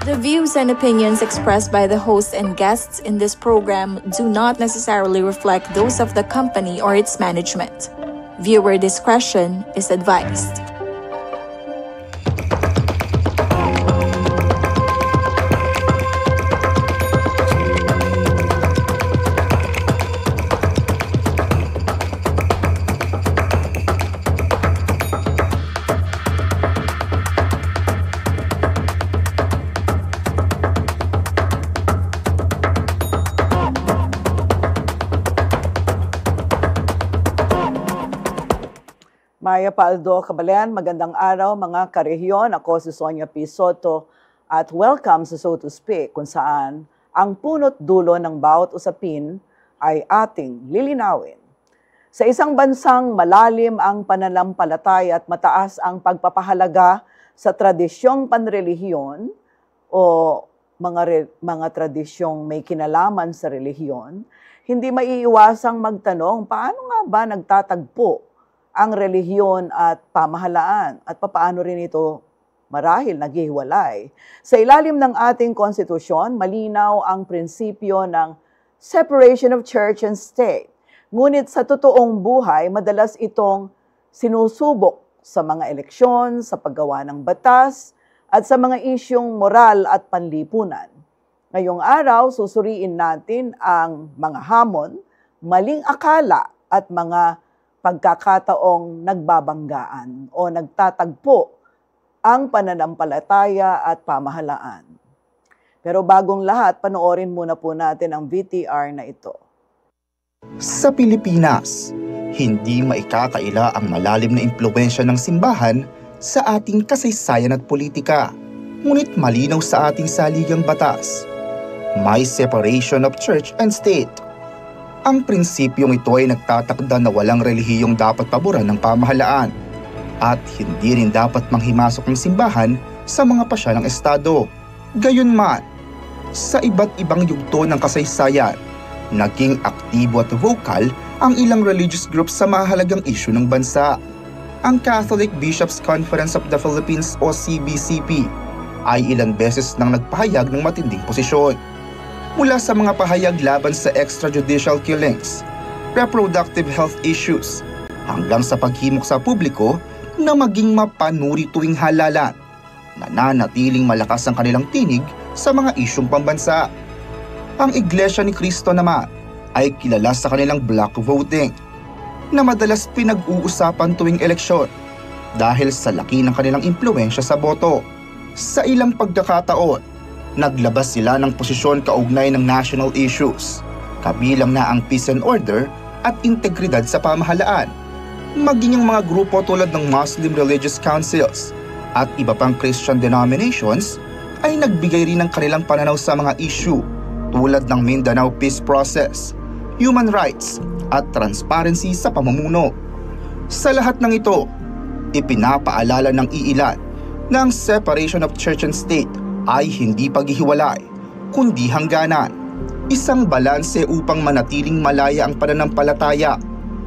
The views and opinions expressed by the hosts and guests in this program do not necessarily reflect those of the company or its management. Viewer discretion is advised. Maya Paldo Cabalean, magandang araw mga karehiyon. Ako si Sonia P. Soto at welcome sa So to Speak, kung saan ang punot dulo ng bawat usapin ay ating lilinawin. Sa isang bansang malalim ang pananampalataya at mataas ang pagpapahalaga sa tradisyong panrelihiyon o mga tradisyong may kinalaman sa relihiyon, hindi maiiwasang magtanong, paano nga ba nagtatagpo ang relihiyon at pamahalaan at papaano rin ito marahil naghihiwalay. Sa ilalim ng ating konstitusyon, malinaw ang prinsipyo ng separation of church and state. Ngunit sa totoong buhay, madalas itong sinusubok sa mga eleksyon, sa paggawa ng batas, at sa mga isyong moral at panlipunan. Ngayong araw, susuriin natin ang mga hamon, maling akala at mga pagkakataong nagbabanggaan o nagtatagpo ang pananampalataya at pamahalaan. Pero bagong lahat, panoorin muna po natin ang VTR na ito. Sa Pilipinas, hindi maikakaila ang malalim na impluwensya ng simbahan sa ating kasaysayan at politika. Ngunit malinaw sa ating saligang batas, may separation of church and state. Ang prinsipyong ito ay nagtatakda na walang relihiyong dapat paboran ng pamahalaan at hindi rin dapat manghimasok ng simbahan sa mga pasya ng Estado. Gayunman, sa iba't ibang yugto ng kasaysayan, naging aktibo at vocal ang ilang religious groups sa mahalagang isyu ng bansa. Ang Catholic Bishops' Conference of the Philippines o CBCP ay ilang beses nang nagpahayag ng matinding posisyon. Mula sa mga pahayag laban sa extrajudicial killings, reproductive health issues, hanggang sa paghimok sa publiko na maging mapanuri tuwing halalan, nananatiling malakas ang kanilang tinig sa mga isyong pambansa. Ang Iglesia ni Cristo naman ay kilala sa kanilang block voting, na madalas pinag-uusapan tuwing eleksyon dahil sa laki ng kanilang impluwensya sa boto. Sa ilang pagkakataon, naglabas sila ng posisyon kaugnay ng national issues, kabilang na ang peace and order at integridad sa pamahalaan. Maging ang mga grupo tulad ng Muslim Religious Councils at iba pang Christian denominations ay nagbigay rin ng kanilang pananaw sa mga issue tulad ng Mindanao Peace Process, human rights at transparency sa pamumuno. Sa lahat ng ito, ipinapaalala ng iilan na ang separation of church and state ay hindi paghihiwalay, kundi hangganan. Isang balanse upang manatiling malaya ang pananampalataya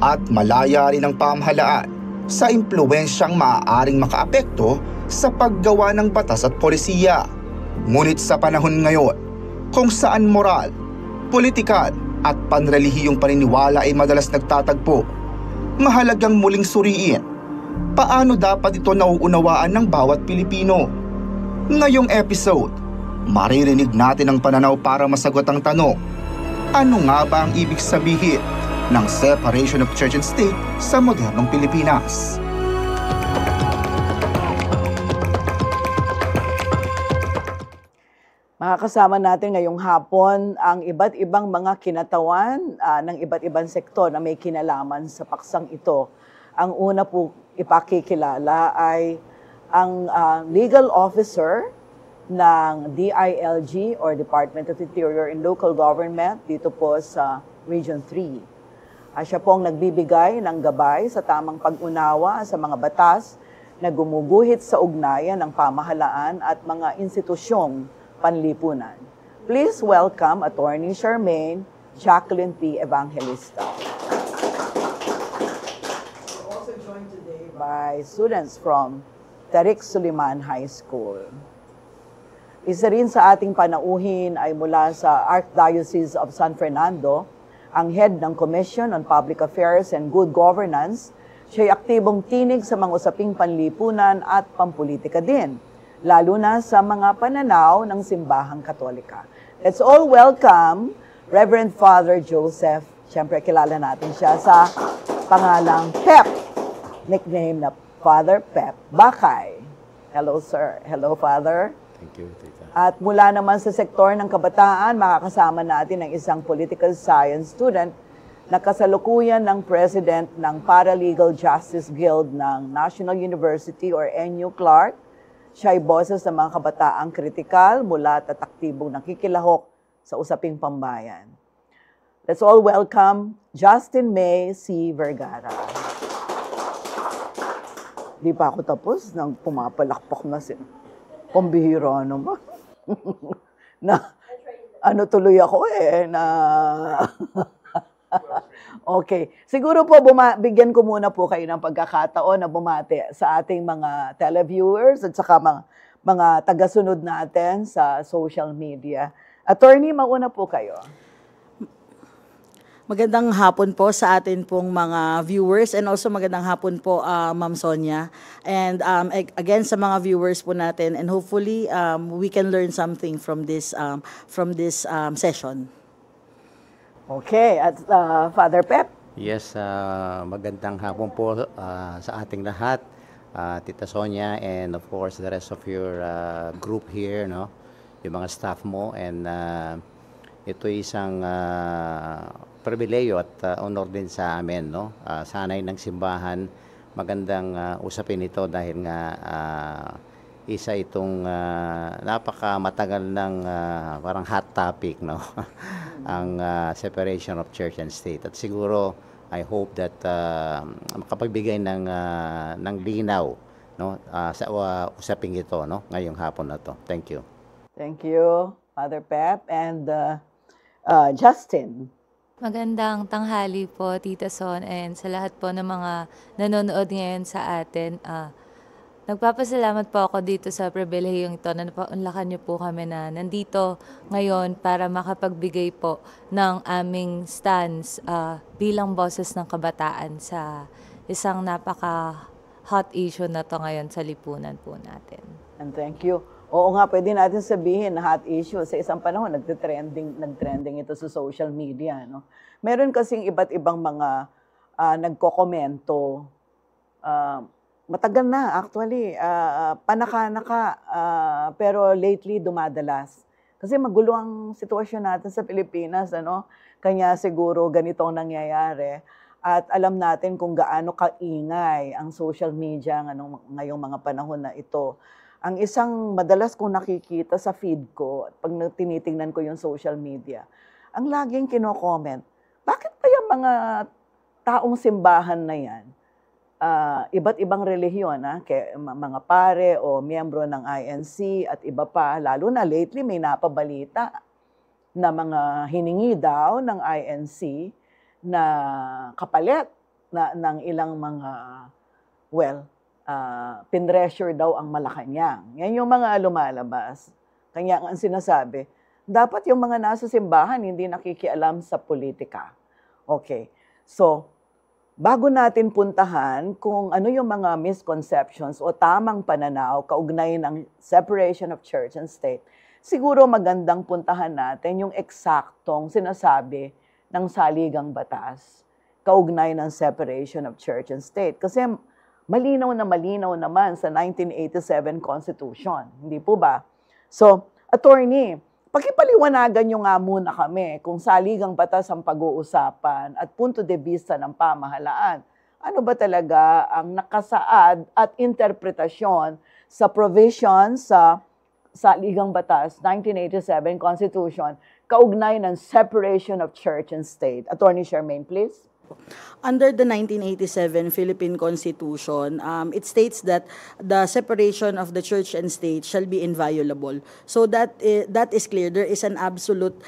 at malaya rin ang pamahalaan sa impluwensyang maaaring makaapekto sa paggawa ng batas at polisiya. Ngunit sa panahon ngayon, kung saan moral, politikal at panrelihiyong paniniwala ay madalas nagtatagpo, mahalagang muling suriin paano dapat ito nauunawaan ng bawat Pilipino. Ngayong episode, maririnig natin ang pananaw para masagot ang tanong, ano nga ba ang ibig sabihin ng separation of church and state sa modernong Pilipinas? Makakasama natin ngayong hapon ang iba't ibang mga kinatawan ng iba't ibang sektor na may kinalaman sa paksang ito. Ang una po ipakikilala ay ang legal officer ng DILG or Department of Interior and Local Government dito po sa Region 3. Siya pong nagbibigay ng gabay sa tamang pag-unawa sa mga batas na gumuguhit sa ugnayan ng pamahalaan at mga institusyong panlipunan. Please welcome Attorney Charmaine Jacqueline P. Evangelista. We're also joined today by students from Tariq Suliman High School. Isa rin sa ating panauhin ay mula sa Archdiocese of San Fernando, ang head ng Commission on Public Affairs and Good Governance. Siya'y aktibong tinig sa mga usaping panlipunan at pampolitika din, lalo na sa mga pananaw ng simbahang Katolika. Let's all welcome Reverend Father Joseph. Siyempre, kilala natin siya sa pangalang Pep, nickname na Father Pep Bakay. Hello, sir. Hello, Father. Thank you, Tita. At mula naman sa sektor ng kabataan, makakasama natin ang isang political science student na kasalukuyan ng president ng Paralegal Justice Guild ng National University or NU Clark. Siya ay boses ng mga kabataang kritikal, mulat at aktibong nakikilahok sa usaping pambayan. Let's all welcome Justin May C. Vergara. Di pa ako tapos nang pumapalakpak na siya. Pambihira naman. Na, ano tuloy ako na... Okay. Siguro po, bigyan ko muna po kayo ng pagkakataon na bumati sa ating mga televiewers at saka mga tagasunod natin sa social media. Attorney, mauna po kayo. Magandang hapon po sa atin pong mga viewers and also magandang hapon po Ma'am Sonia. And again sa mga viewers po natin and hopefully we can learn something from this session. Okay, at Father Pep. Yes, magandang hapon po sa ating lahat, Tita Sonia, and of course the rest of your group here, no? Yung mga staff mo, and ito isang pribileyo at honor din sa amin, no? Sanay ng simbahan, magandang usapin ito dahil nga isa itong napakamatagal ng parang hot topic, no? Ang separation of church and state. At siguro I hope that makapagbigay ng linaw, no, sa usaping ito, no, ngayong hapon na to. Thank you. Thank you, Father Pep. And Justin. Magandang tanghali po, Tita Son, and sa lahat po ng mga nanonood ngayon sa atin. Nagpapasalamat po ako dito sa pribilehiyong ito na napaunlakan niyo po kami na nandito ngayon para makapagbigay po ng aming stance bilang boses ng kabataan sa isang napaka-hot issue na to ngayon sa lipunan po natin. And thank you. Oo nga, pwede natin sabihin na hot issue. Sa isang panahon, nag-trending ito sa social media. No? Meron kasing iba't ibang mga nagkokomento. Matagal na, actually. Panaka-naka. Pero lately, dumadalas. Kasi magulo ang sitwasyon natin sa Pilipinas. Ano? Kanya siguro ganito ang nangyayari. At alam natin kung gaano kaingay ang social media ngayong mga panahon na ito. Ang isang madalas kong nakikita sa feed ko, pag tinitingnan ko yung social media, ang laging kino-comment, bakit pa yung mga taong simbahan na yan, iba't ibang relihiyon, mga pare o miyembro ng INC at iba pa, lalo na lately may napabalita na mga hiningi daw ng INC na kapalit ng ilang mga, pinressure daw ang Malacanang. Yan yung mga lumalabas. Kanya ang sinasabi, dapat yung mga nasa simbahan hindi nakikialam sa politika. Okay. So, bago natin puntahan kung ano yung mga misconceptions o tamang pananaw kaugnay ng separation of church and state, siguro magandang puntahan natin yung eksaktong sinasabi ng saligang batas kaugnay ng separation of church and state. Kasi malinaw naman sa 1987 Constitution. Hindi po ba? So, attorney, pakipaliwanagan nyo nga muna kami kung saligang batas ang pag-uusapan at punto de vista ng pamahalaan. Ano ba talaga ang nakasaad at interpretasyon sa provisions sa saligang batas 1987 Constitution kaugnay ng separation of church and state? Attorney Charmaine, please. Under the 1987 Philippine Constitution, it states that the separation of the church and state shall be inviolable. So that is clear. There is an absolute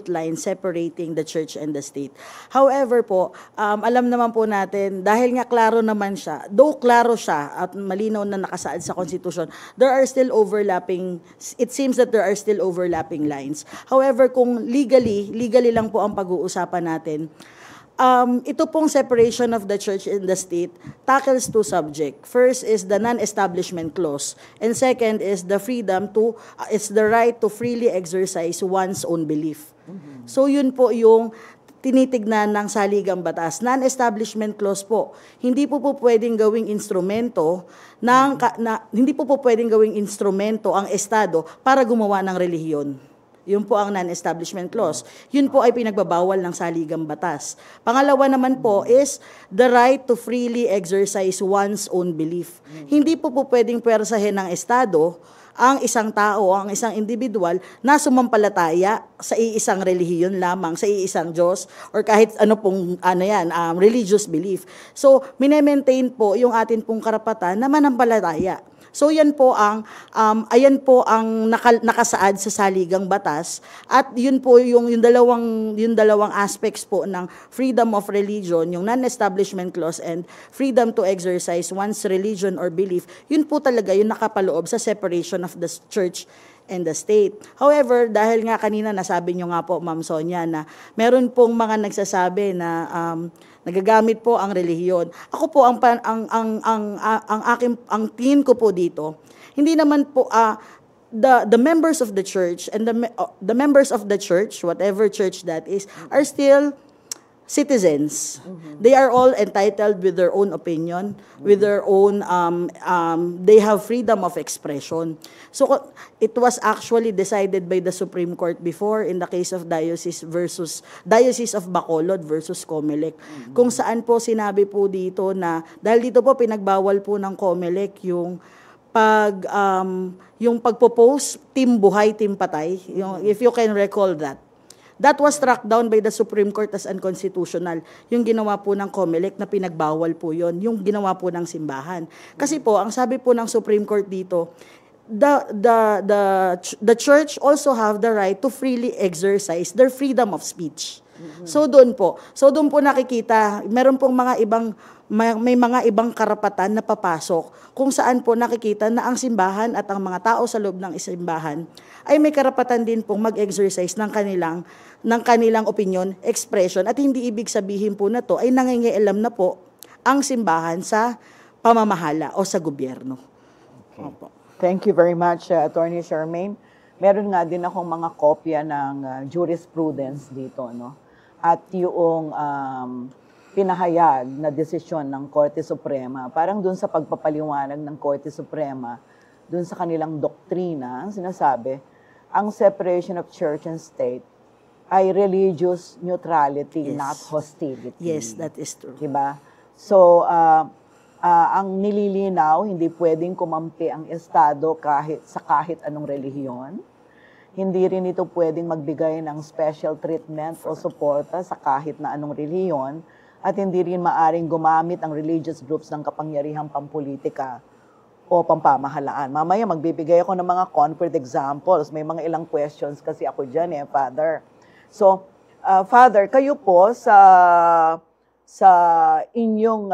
line separating the church and the state. However po, alam naman po natin, dahil nga klaro naman siya, though klaro siya at malinaw na nakasaad sa Constitution, it seems that there are still overlapping lines. However, kung legally lang po ang pag-uusapan natin, ito pong separation of the church and the state tackles two subjects. First is the non-establishment clause, and second is the it's the right to freely exercise one's own belief. So yun po yung tinitignan ng saligang batas. Non-establishment clause po, hindi po pwedeng gawing instrumento ang Estado para gumawa ng relihiyon. Yun po ang non-establishment clause. Yun po ay pinagbabawal ng saligang batas. Pangalawa naman po is the right to freely exercise one's own belief. Hindi po pwedeng pwersahin ng Estado ang isang tao, ang isang individual na sumampalataya sa iisang relihiyon lamang, sa iisang Diyos, or kahit religious belief. So, minemaintain po yung atin pong karapatan na manampalataya. So yan po ang nakasaad sa saligang batas, at yun po yung dalawang aspects po ng freedom of religion, yung non-establishment clause and freedom to exercise one's religion or belief. Yun po talaga yung nakapaloob sa separation of the church and the state. However, dahil nga kanina nasabi nyo nga po, Ma'am Sonia, na meron pong mga nagsasabi na nagagamit po ang relihiyon. Ako po ang tingin ko po dito, hindi naman po the members of the church and the members of the church, whatever church that is, are still citizens. They are all entitled with their own opinion, with their own they have freedom of expression. So it was actually decided by the Supreme Court before in the case of Diocese of Bacolod versus Comelec. Kung saan po sinabi po dito na dahil dito po pinagbawal po ng Comelec yung pagpo-post team buhay, team patay, if you can recall that. That was struck down by the Supreme Court as unconstitutional. Yung ginawa po ng Comelec na pinagbawal po yon, yung ginawa po ng simbahan. Kasi po, ang sabi po ng Supreme Court dito, the church also have the right to freely exercise their freedom of speech. So doon po nakikita, meron pong may mga ibang karapatan na papasok kung saan po nakikita na ang simbahan at ang mga tao sa loob ng simbahan ay may karapatan din pong mag-exercise ng kanilang opinion, expression, at hindi ibig sabihin po na to ay nangingialam na po ang simbahan sa pamamahala o sa gobyerno. Okay. Opo. Thank you very much, Attorney Charmaine. Meron nga din akong mga kopya ng jurisprudence dito, no? At yung pinahayag na desisyon ng Korte Suprema, parang dun sa pagpapaliwanag ng Korte Suprema, dun sa kanilang doktrina, ang sinasabi, ang separation of church and state ay religious neutrality, Yes. not hostility. Yes, that is true. Diba? So, ang nililinaw, hindi pwedeng kumampi ang Estado kahit anong relihiyon. Hindi rin ito pwedeng magbigay ng special treatment o suporta sa kahit na anong relihiyon, at hindi rin maaring gumamit ang religious groups ng kapangyarihang pampolitika o pampamahalaan. Mamaya magbibigay ako ng mga concrete examples. May mga ilang questions kasi ako dyan Father. So, Father, kayo po sa inyong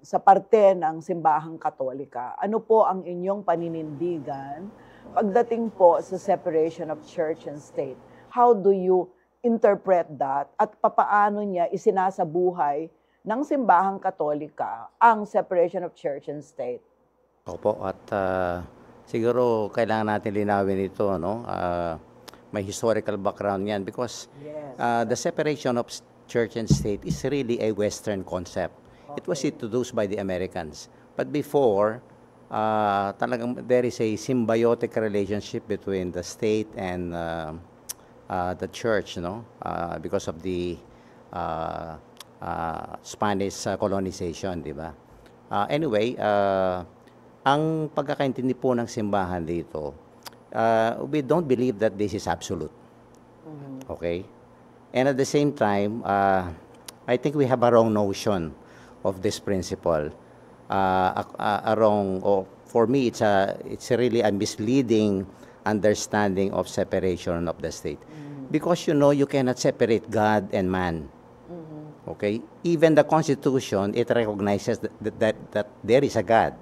sa parte ng Simbahang Katolika, ano po ang inyong paninindigan pagdating po sa separation of church and state? How do you interpret that at papaano niya isinasabuhay ng Simbahang Katolika ang separation of church and state? Opo, at siguro kailangan natin linawin ito, no? May historical background yan because the separation of church and state is really a Western concept. Okay. It was introduced by the Americans. But before, talagang there is a symbiotic relationship between the state and the church, no? Because of the Spanish colonization, di ba? Anyway, ang pagkakaintindi po ng simbahan dito, we don't believe that this is absolute. Okay? And at the same time, I think we have a wrong notion of this principle. For me, it's really a misleading understanding of separation of the state. Because you cannot separate God and man. Okay? Even the Constitution, it recognizes that there is a God.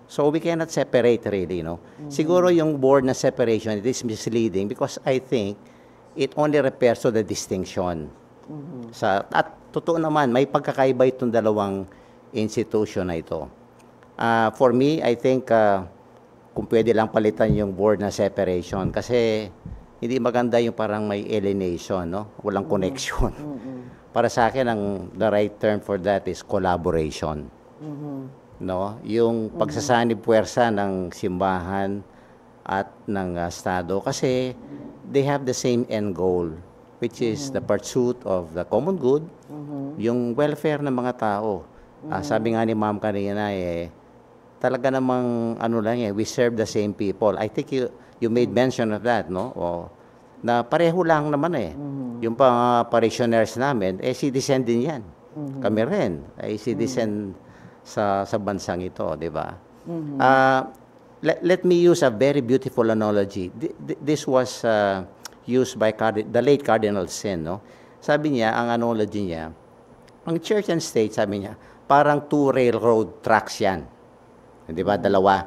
So we cannot separate really, Siguro yung word na separation, it is misleading because I think it only refers to the distinction. At totoo naman, may pagkakaiba itong dalawang institution na ito. For me, I think kung pwede lang palitan yung word na separation kasi hindi maganda yung parang may alienation, Walang connection. Para sa akin, the right term for that is collaboration. Yung pagsasanib puwersa ng simbahan at ng Estado kasi they have the same end goal, which is the pursuit of the common good, yung welfare ng mga tao. Sabi nga ni Ma'am kanina, talaga namang we serve the same people. I think you made mention of that, na pareho lang naman Yung parishioners namin, citizen din yan. Kami rin, citizen sa bansang ito, di ba? Let me use a very beautiful analogy. This was used by the late Cardinal Sin, Sabi niya, ang analogy niya, ang church and state, sabi niya, parang 2 railroad tracks yan. Di ba? Dalawa.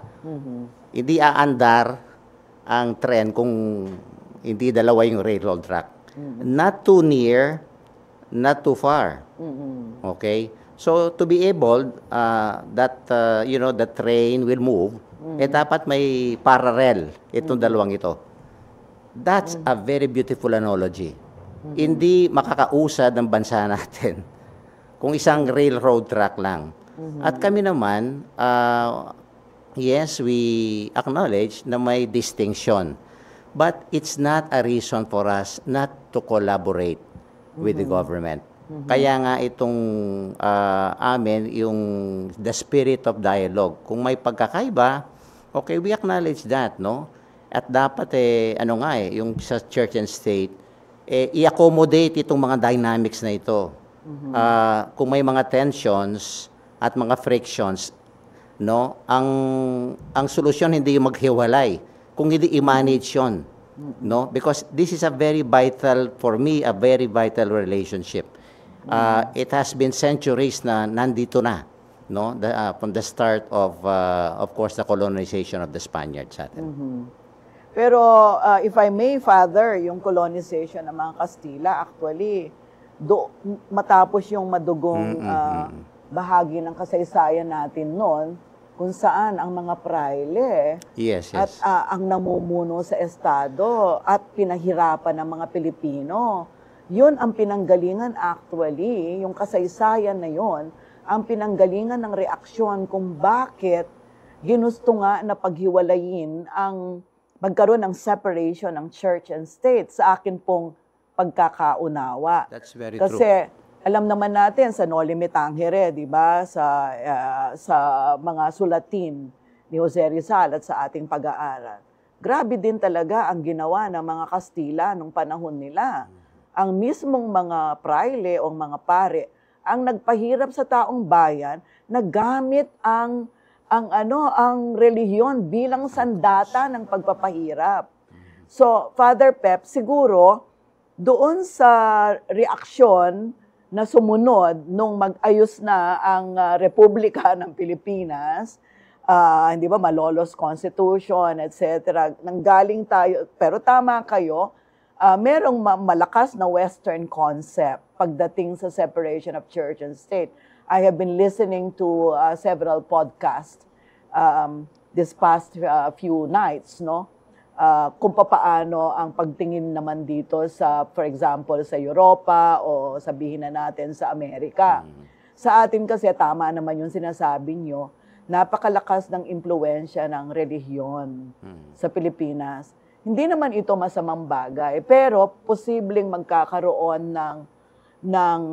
Hindi aandar ang tren kung hindi dalawa yung railroad track. Not too near, not too far. Okay? So, to be able that, the train will move, dapat may parallel itong dalawang ito. That's a very beautiful analogy. Hindi makakausad ng bansa natin kung isang railroad track lang. At kami naman, yes, we acknowledge na may distinction. But it's not a reason for us not to collaborate with the government. Kaya nga itong amin, yung the spirit of dialogue. Kung may pagkakaiba, okay, we acknowledge that, At dapat yung sa church and state, i-accommodate itong mga dynamics na ito. Kung may mga tensions at mga frictions, ang solusyon hindi yung maghiwalay, kung hindi i-manage yun, Because this is a very vital, for me, a very vital relationship. It has been centuries na nandito na, from the start of course, the colonization of the Spaniards sa atin. Pero if I may, Father, yung colonization ng mga Kastila, actually, matapos yung madugong bahagi ng kasaysayan natin noon, kung saan ang mga praile at ang namumuno sa Estado at pinahirapan ng mga Pilipino, yun ang pinanggalingan actually, yung kasaysayan na yun, ang pinanggalingan ng reaksyon kung bakit ginusto nga na paghiwalayin ang magkaroon ng separation ng church and state sa akin pong pagkakaunawa. That's very Kasi, true. alam naman natin sa Noli Me Tangere, di ba, sa mga sulatin ni Jose Rizal at sa ating pag-aaral. Grabe din talaga ang ginawa ng mga Kastila nung panahon nila. Ang mismong mga praile o mga pare ang nagpahirap sa taong bayan na gamit ang relihiyon bilang sandata ng pagpapahirap. So, Father Pep, siguro doon sa reaksyon na sumunod nung mag-ayos na ang Republika ng Pilipinas, hindi ba, Malolos Constitution, etc. Nanggaling tayo, pero tama kayo, merong malakas na Western concept pagdating sa separation of church and state. I have been listening to several podcasts this past few nights, kung papaano ang pagtingin naman dito sa, for example, sa Europa o sabihin na natin sa Amerika. Sa atin kasi, tama naman yung sinasabi nyo, napakalakas ng impluensya ng relihiyon sa Pilipinas. Hindi naman ito masamang bagay, pero posibleng magkakaroon ng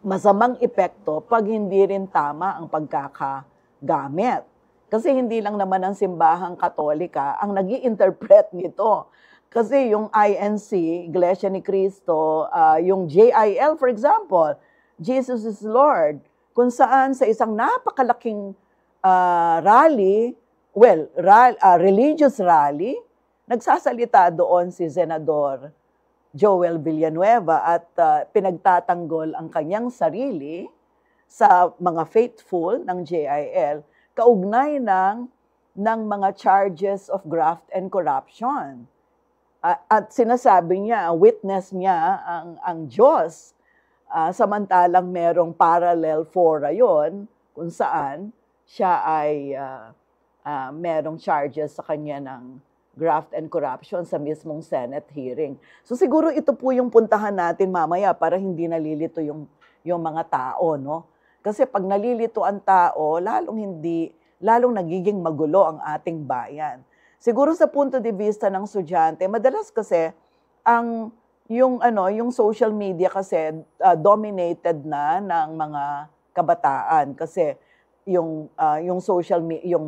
masamang epekto pag hindi rin tama ang pagkakagamit. Kasi hindi lang naman ang simbahang Katolika ang nag-i-interpret nito. Kasi yung INC, Iglesia ni Cristo, yung JIL for example, Jesus is Lord, kung saan sa isang napakalaking rally, religious rally, nagsasalita doon si Senador Joel Villanueva at pinagtatanggol ang kanyang sarili sa mga faithful ng JIL kaugnay ng mga charges of graft and corruption. At sinasabi niya, witness niya ang Diyos, samantalang merong parallel fora yon kung saan siya ay merong charges sa kanya ng graft and corruption sa mismong Senate hearing. So siguro ito po yung puntahan natin mamaya para hindi nalilito yung mga tao, no? Kasi pag nalilito ang tao, lalong nagiging magulo ang ating bayan. Siguro sa punto de vista ng estudyante, madalas kasi yung social media kasi dominated na ng mga kabataan kasi yung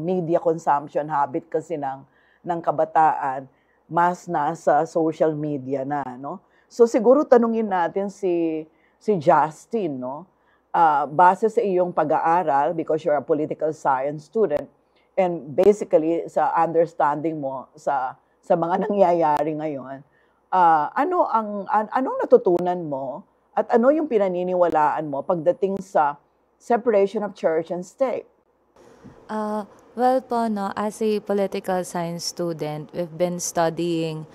media consumption habit kasi ng kabataan mas nasa social media na, no? So siguro tanungin natin si Justin, no? Base sa iyong pag-aaral because you're a political science student and basically sa understanding mo sa mga nangyayari ngayon, anong natutunan mo at ano yung pinaniniwalaan mo pagdating sa separation of church and state? Well po, no, as a political science student, we've been studying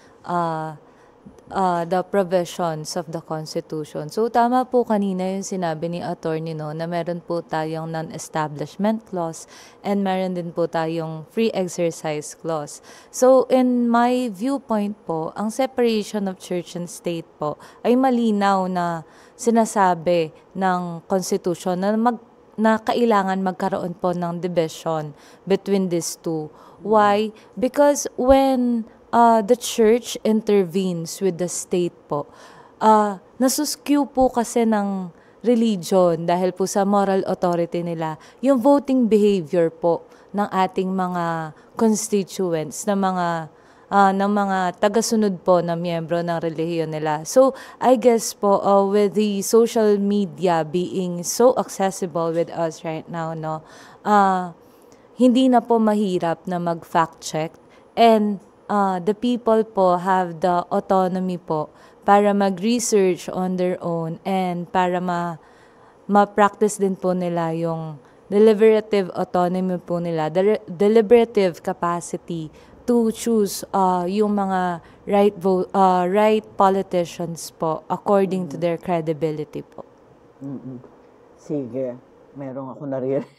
the provisions of the Constitution. So tama po kanina yung sinabi ni Attorney, no, na meron po tayong non-establishment clause and meron din po tayong free exercise clause. So in my viewpoint po, ang separation of church and state po ay malinaw na sinasabi ng Constitution na kailangan magkaroon po ng division between these two. Why? Because when the church intervenes with the state po, nasuskew po kasi ng religion dahil po sa moral authority nila, yung voting behavior po ng ating mga constituents, ng mga tagasunod po na miyembro ng relihiyon nila. So, I guess po, with the social media being so accessible with us right now, no, hindi na po mahirap na mag-fact check and the people po have the autonomy po para mag-research on their own and para ma-practice din po nila yung deliberative autonomy po nila, deliberative capacity to choose yung mga right politicians po according to their credibility po. Sige, meron ako naririnig.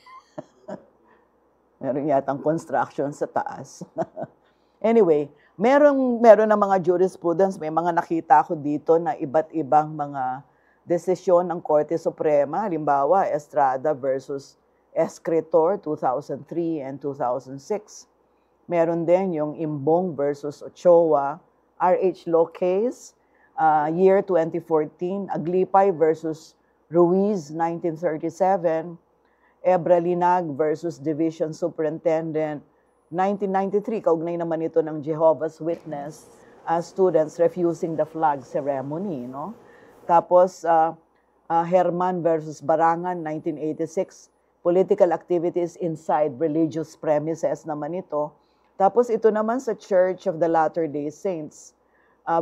Meron yatang construction sa taas. Anyway, meron ng mga jurisprudence, may mga nakita ko dito na iba't ibang mga desisyon ng Korte Suprema, halimbawa Estrada versus Escritor 2003 and 2006. Meron din yung Imbong versus Ochoa, RH Law Case, year 2014, Aglipay versus Ruiz, 1937, Ebralinag versus Division Superintendent, 1993, kaugnay naman ito ng Jehovah's Witness students refusing the flag ceremony, no? Tapos, Herman versus Barangan, 1986, political activities inside religious premises naman ito. Tapos ito naman sa Church of the Latter-day Saints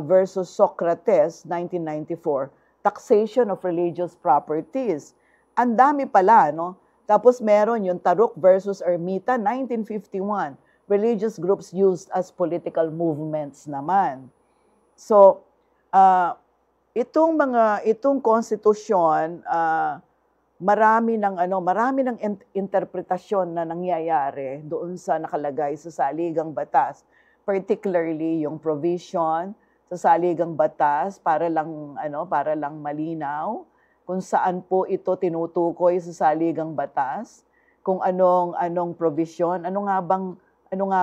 versus Socrates, 1994, taxation of religious properties. Ang dami pala, no? Tapos meron yung Taruk versus Ermita, 1951, religious groups used as political movements naman. So, itong konstitusyon, marami ng interpretasyon na nangyayari doon sa nakalagay sa saligang batas, particularly yung provision sa saligang batas para lang malinaw kung saan po ito tinutukoy sa saligang batas, kung anong provision, ano nga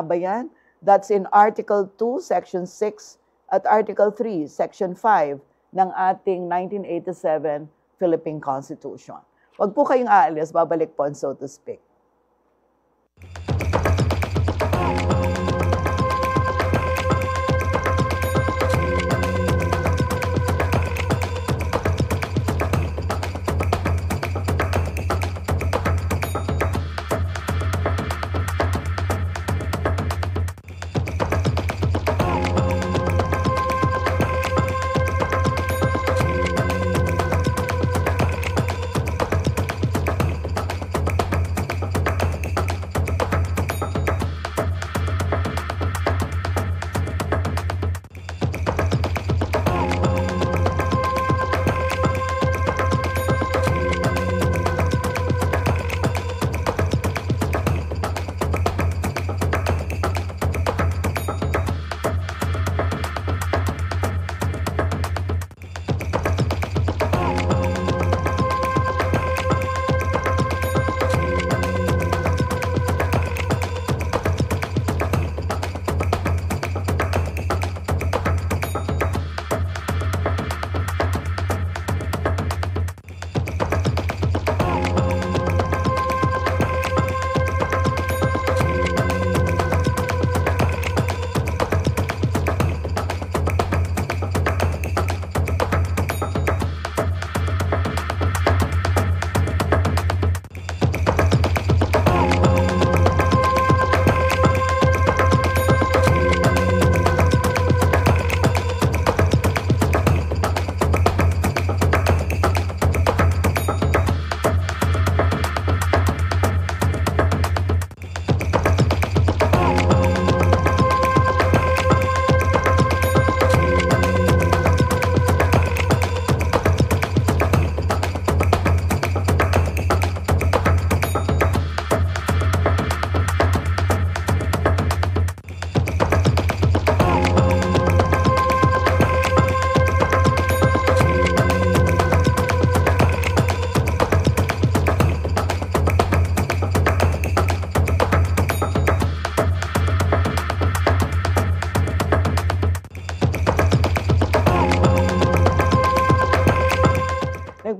ba yan? That's in Article 2, Section 6 at Article 3, Section 5 ng ating 1987 Philippine Constitution. Huwag po kayong aalis, babalik po on So to Speak.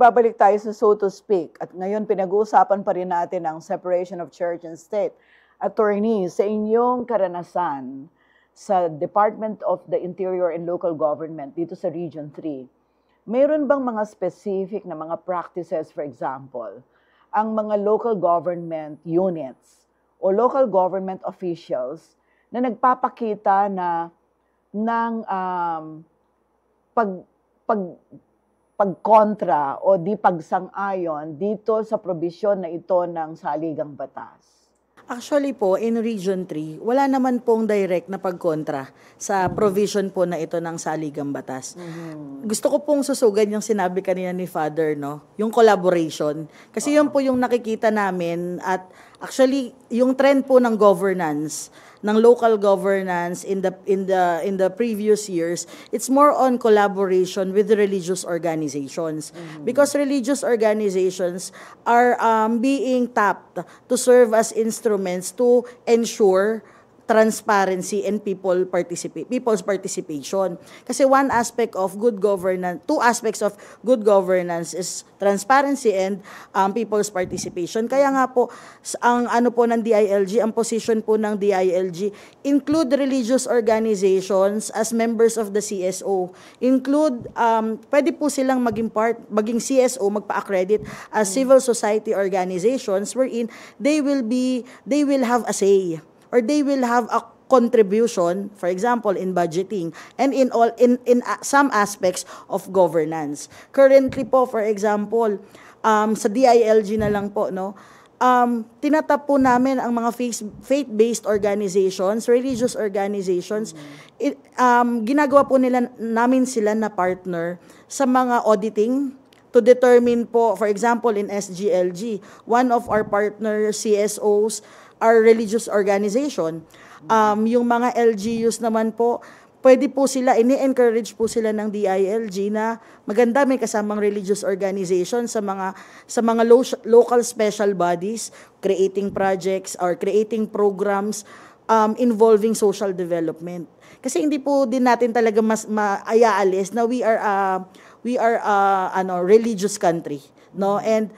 Nagbabalik tayo sa So to Speak at ngayon pinag-uusapan pa rin natin ang separation of church and state. Attorney, sa inyong karanasan sa Department of the Interior and Local Government dito sa Region 3, mayroon bang mga specific na mga practices, for example, ang mga local government units o local government officials na nagpapakita na ng pagkontra o di pagsang-ayon dito sa probisyon na ito ng saligang batas? Actually po, in Region 3, wala naman pong direct na pagkontra sa provision po na ito ng saligang batas. Gusto ko pong susugan yung sinabi kanina ni Father, no? Yung collaboration. Kasi yun po yung nakikita namin at actually, yung trend po ng governance, ng local governance in the previous years, it's more on collaboration with the religious organizations. Because religious organizations are being tapped to serve as instruments to ensure transparency and people's participation. Kasi one aspect of good governance, two aspects of good governance is transparency and people's participation. Kaya nga po, ang ano po ng DILG, ang position po ng DILG, include religious organizations as members of the CSO. Include, pwede po silang maging CSO, magpa-accredit as civil society organizations wherein they will have a say, or they will have a contribution, for example, in budgeting and in some aspects of governance. Currently po, for example, sa DILG na lang po, no, tinatap po namin ang mga faith-based organizations, religious organizations. Ginagawa po namin sila na partner sa mga auditing to determine po, for example, in SGLG, one of our partner CSOs are religious organization. Yung mga LGUs naman po, pwede po sila, ini-encourage po sila ng DILG na maganda may kasamang religious organization sa mga local special bodies, creating projects or creating programs involving social development. Kasi hindi po din natin talaga mas maayaalis na we are religious country, no? And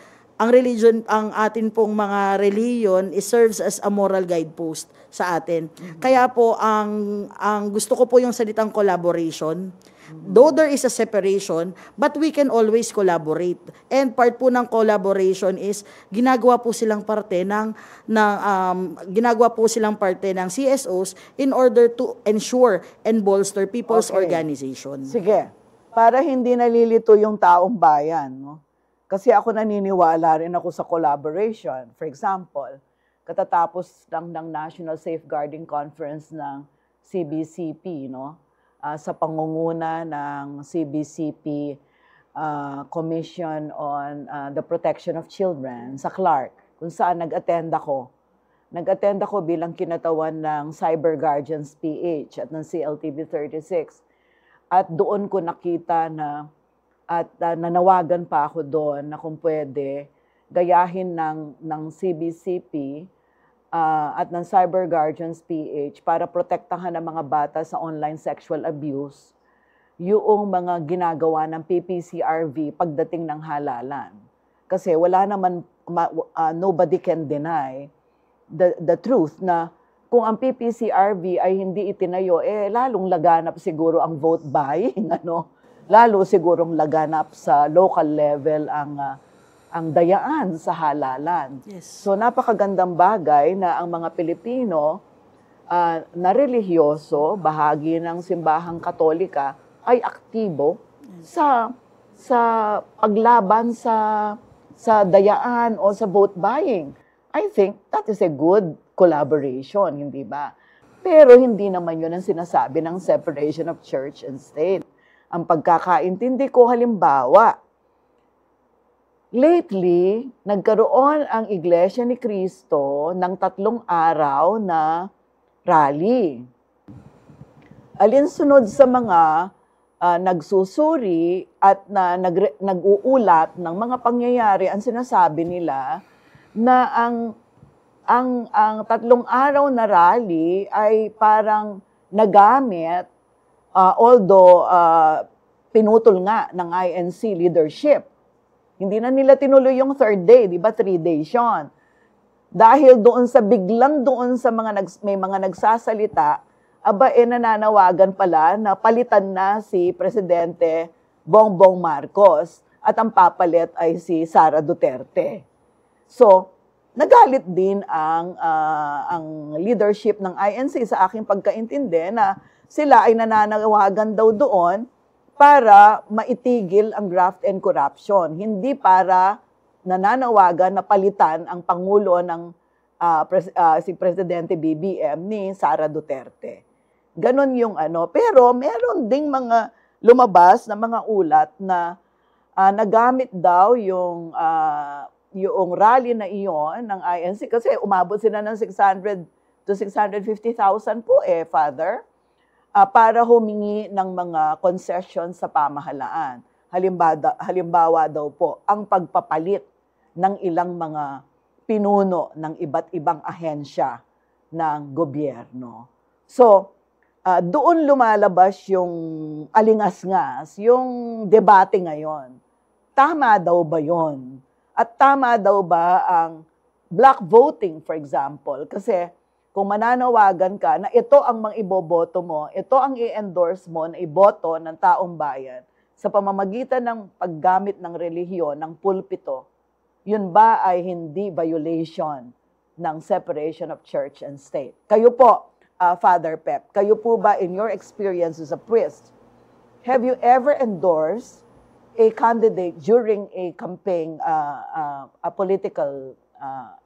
ang atin pong mga reliyon serves as a moral guidepost sa atin. Kaya po ang gusto ko po yung salitang collaboration. Though there is a separation, but we can always collaborate. And part po ng collaboration is ginagawa po silang parte ng CSOs in order to ensure and bolster people's organization. Sige. Para hindi nalilito yung taong bayan, no? Kasi ako naniniwala rin ako sa collaboration. For example, katatapos lang ng National Safeguarding Conference ng CBCP, no? Sa pangunguna ng CBCP Commission on the Protection of Children sa Clark, kung saan nag-attend ako. Nag-attend ako bilang kinatawan ng Cyber Guardians PH at ng CLTV 36. At doon ko nakita na nanawagan pa ako doon na kung pwede gayahin ng CBCP at ng Cyber Guardians PH para protektahan ang mga bata sa online sexual abuse yung mga ginagawa ng PPCRV pagdating ng halalan. Kasi wala naman, nobody can deny the truth na kung ang PPCRV ay hindi itinayo, lalong laganap siguro ang vote buying, lalo sigurong laganap sa local level ang dayaan sa halalan. Yes. So napakagandang bagay na ang mga Pilipino na relihiyoso, bahagi ng simbahang Katolika, ay aktibo sa paglaban sa dayaan o sa vote buying. I think that is a good collaboration, hindi ba? Pero hindi naman yun ang sinasabi ng separation of church and state. Ang pagkakaintindi ko halimbawa, lately, nagkaroon ang Iglesia ni Cristo ng 3 araw na rally. Alinsunod sa mga nagsusuri at nag-uulat ng mga pangyayari, ang sinasabi nila na ang 3 araw na rally ay parang nagamit, although pinutol nga ng INC leadership Hindi na nila tinuloy yung third day, di ba? 3 days yun. Dahil biglang doon sa may mga nagsasalita, nananawagan pala na palitan na si Presidente Bongbong Marcos at ang papalit ay si Sara Duterte. So, nagalit din ang leadership ng INC sa aking pagkaintindi na sila ay nananawagan daw doon para maitigil ang graft and corruption, hindi para nananawagan na palitan ang Pangulo ng si Presidente BBM ni Sara Duterte. Ganon yung Pero meron ding mga lumabas na mga ulat na nagamit daw yung rally na iyon ng INC kasi umabot sila ng 600 to 650,000 po Father, para humingi ng mga concessions sa pamahalaan. Halimbawa daw po, ang pagpapalit ng ilang mga pinuno ng iba't ibang ahensya ng gobyerno. So, doon lumalabas yung alingas-ngas, yung debate ngayon. Tama daw ba yon? At tama daw ba ang black voting, for example? Kasi kung mananawagan ka na ito ang mga iboboto mo, ito ang i-endorse mo na iboto ng taong bayan sa pamamagitan ng paggamit ng relihiyon, ng pulpito, yun ba ay hindi violation ng separation of church and state? Kayo po, Father Pep, kayo po ba in your experience as a priest, have you ever endorsed a candidate during a campaign, a political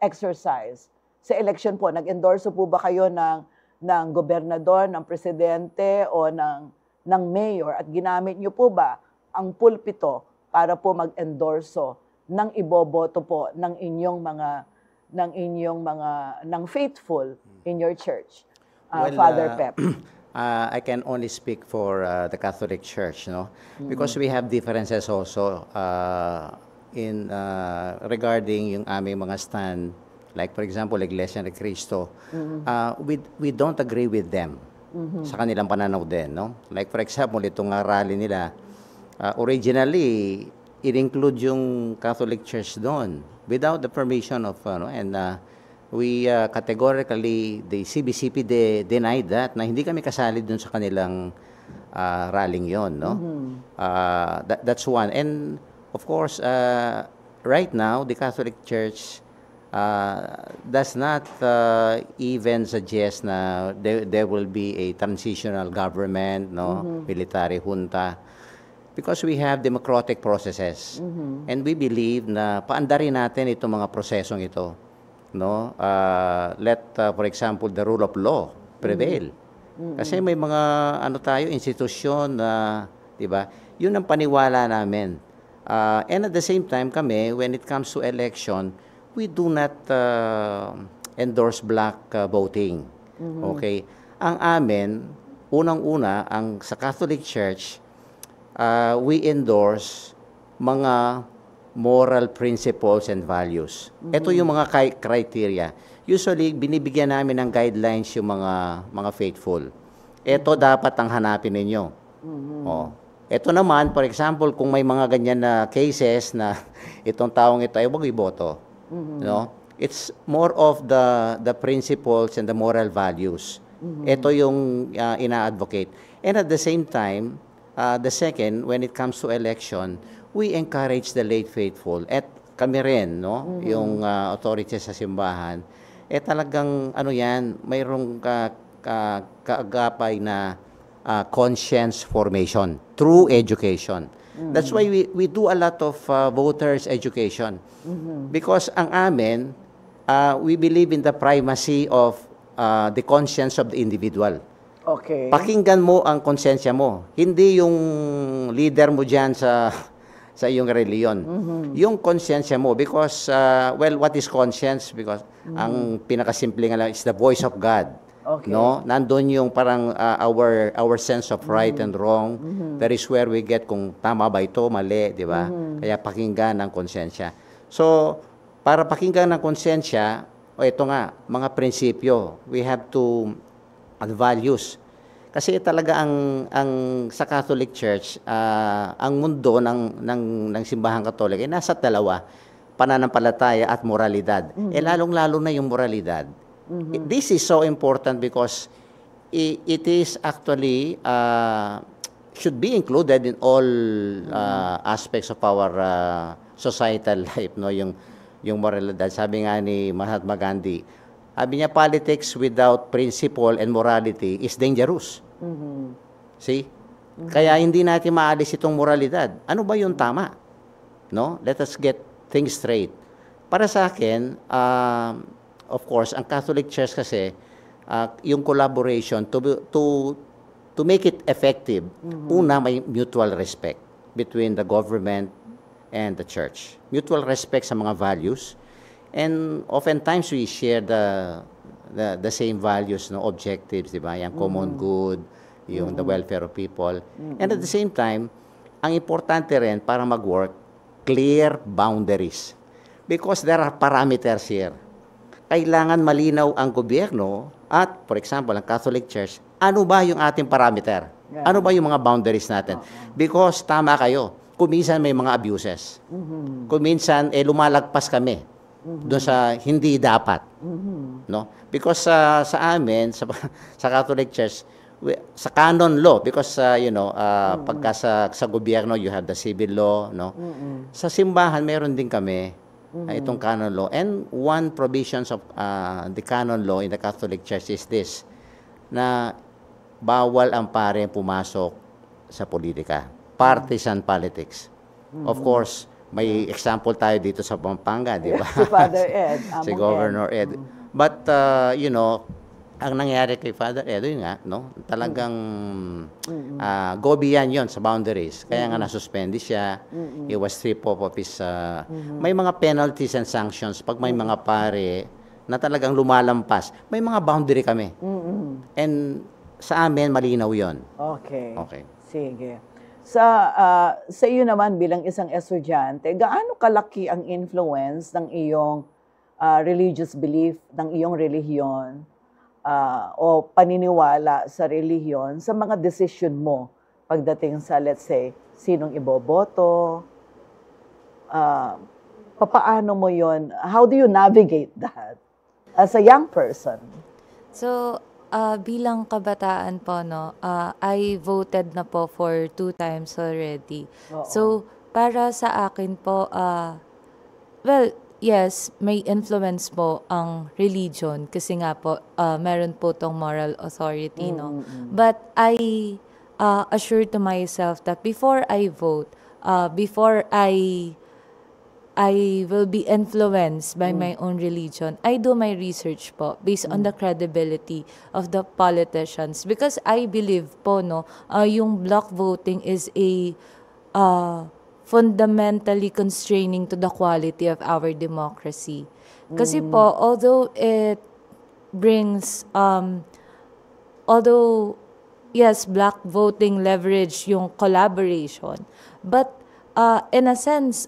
exercise? Sa election po, nag-endorso po ba kayo ng gobernador, ng presidente o ng mayor at ginamit niyo po ba ang pulpito para po mag-endorso ng iboboto po ng faithful in your church? Father Pep. I can only speak for the Catholic Church, no? Because we have differences also in regarding yung aming mga stand. Like for example, Iglesia ni Cristo, we don't agree with them sa kanilang pananaw din, no? Like for example, itong rally nila, originally, it-include yung Catholic Church doon without the permission of, we categorically, the CBCP denied that, na hindi kami kasali doon sa kanilang rallying yon, no? That's one. And of course, right now, the Catholic Church does not even suggest na there will be a transitional government, no, military junta, because we have democratic processes, and we believe na paandarin natin itong mga prosesong ito, no. Let for example the rule of law prevail, kasi may mga institusyon na, di ba, yun ang paniwala namin, and at the same time kami, when it comes to election, we do not endorse black voting. Okay? Ang amin, unang-una, sa Catholic Church, we endorse mga moral principles and values. Ito yung mga criteria. Usually, binibigyan namin ng guidelines yung mga faithful. Ito dapat ang hanapin ninyo. Ito naman, for example, kung may mga ganyan na cases na itong taong ito ay huwag iboto. No? It's more of the principles and the moral values. Ito yung ina-advocate. And at the same time, the second, when it comes to election, we encourage the late faithful. At kami rin, no? Yung authorities sa simbahan, talagang mayroong kaagapay na conscience formation through education. That's why we do a lot of voters education. Because ang amin, we believe in the primacy of the conscience of the individual. Okay. Pakinggan mo ang konsensya mo. Hindi yung leader mo dyan sa iyong reliyon. Yung konsensya mo. Because, what is conscience? Because ang pinakasimple nga lang is the voice of God. Okay. No? Nandun yung parang our sense of right and wrong. That is where we get kung tama ba ito, mali, di ba? Kaya pakinggan ang konsensya. So, para pakinggan ng konsensya, ito nga, mga prinsipyo. We have to values. Kasi talaga ang sa Catholic Church, ang mundo ng simbahang Katolik ay nasa dalawa, pananampalataya at moralidad. Lalong-lalo na yung moralidad. This is so important because it is actually should be included in all aspects of our societal life, no, yung moralidad. Sabi nga ni Mahatma Gandhi, sabi niya, politics without principle and morality is dangerous. See? Kaya hindi natin maalis itong moralidad. Ano ba yung tama? No? Let us get things straight. Para sa akin, of course, ang Catholic Church kasi, yung collaboration to make it effective, una, may mutual respect between the government and the church. Mutual respect sa mga values. And oftentimes we share the same values, no, objectives, di ba? Yung common good, yung the welfare of people. And at the same time, ang importante rin para mag-work, clear boundaries. Because there are parameters here. Kailangan malinaw ang gobyerno at, for example, ang Catholic Church, ano ba yung ating parameter? Ano ba yung mga boundaries natin? Because tama kayo, kuminsan may mga abuses. Kuminsan lumalagpas kami doon sa hindi dapat. No? Because sa amin, sa Catholic Church, sa canon law, because pagka sa gobyerno, you have the civil law, no? Sa simbahan, meron din kami itong canon law. And one provisions of the canon law in the Catholic Church is this, na bawal ang pare pumasok sa politika. Partisan politics. Of course, may example tayo dito sa Pampanga, di ba? Si Father Ed. Si Governor Ed. But, ang nangyari kay Father Ed, yun nga, no? Talagang gobian yon sa boundaries. Kaya nga nasuspended siya. He was stripped of his... May mga penalties and sanctions pag may mga pare na talagang lumalampas. May mga boundary kami. And sa amin, malinaw yon. Okay. Okay. Sige. Sa iyo naman bilang isang estudyante, gaano kalaki ang influence ng iyong religious belief, ng iyong relihiyon, o paniniwala sa relihiyon sa mga decision mo pagdating sa, let's say, sinong iboboto? Papaano mo yon? How do you navigate that as a young person? So, bilang kabataan po, no, I voted na po for 2 times already. So, para sa akin po, well, yes, may influence po ang religion kasi nga po, meron po tong moral authority, no. But I assure to myself that before I vote, before I will be influenced by my own religion, I do my research po based on the credibility of the politicians. Because I believe po, no, yung block voting is a fundamentally constraining to the quality of our democracy. Kasi po, although it brings, yes, block voting leverage yung collaboration, but in a sense,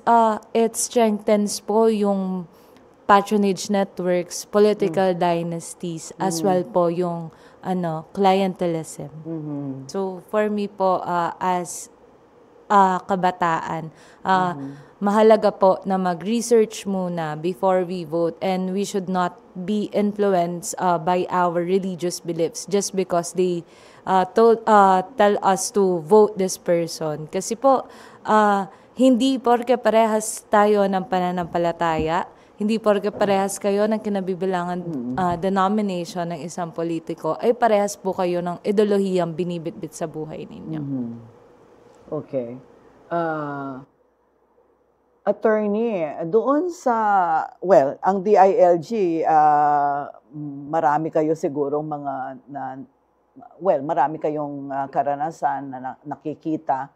it strengthens po yung patronage networks, political dynasties, as well po yung clientelism. So for me po, as kabataan, mahalaga po na mag-research muna before we vote, and we should not be influenced by our religious beliefs just because they tell us to vote this person. Kasi po, hindi porke parehas tayo ng pananampalataya, hindi porke parehas kayo ng kinabibilangan denomination ng isang politiko, ay parehas po kayo ng ideolohiyang binibitbit sa buhay ninyo. Okay. Attorney, doon sa, well, ang DILG, marami kayo siguro marami kayong karanasan na nakikita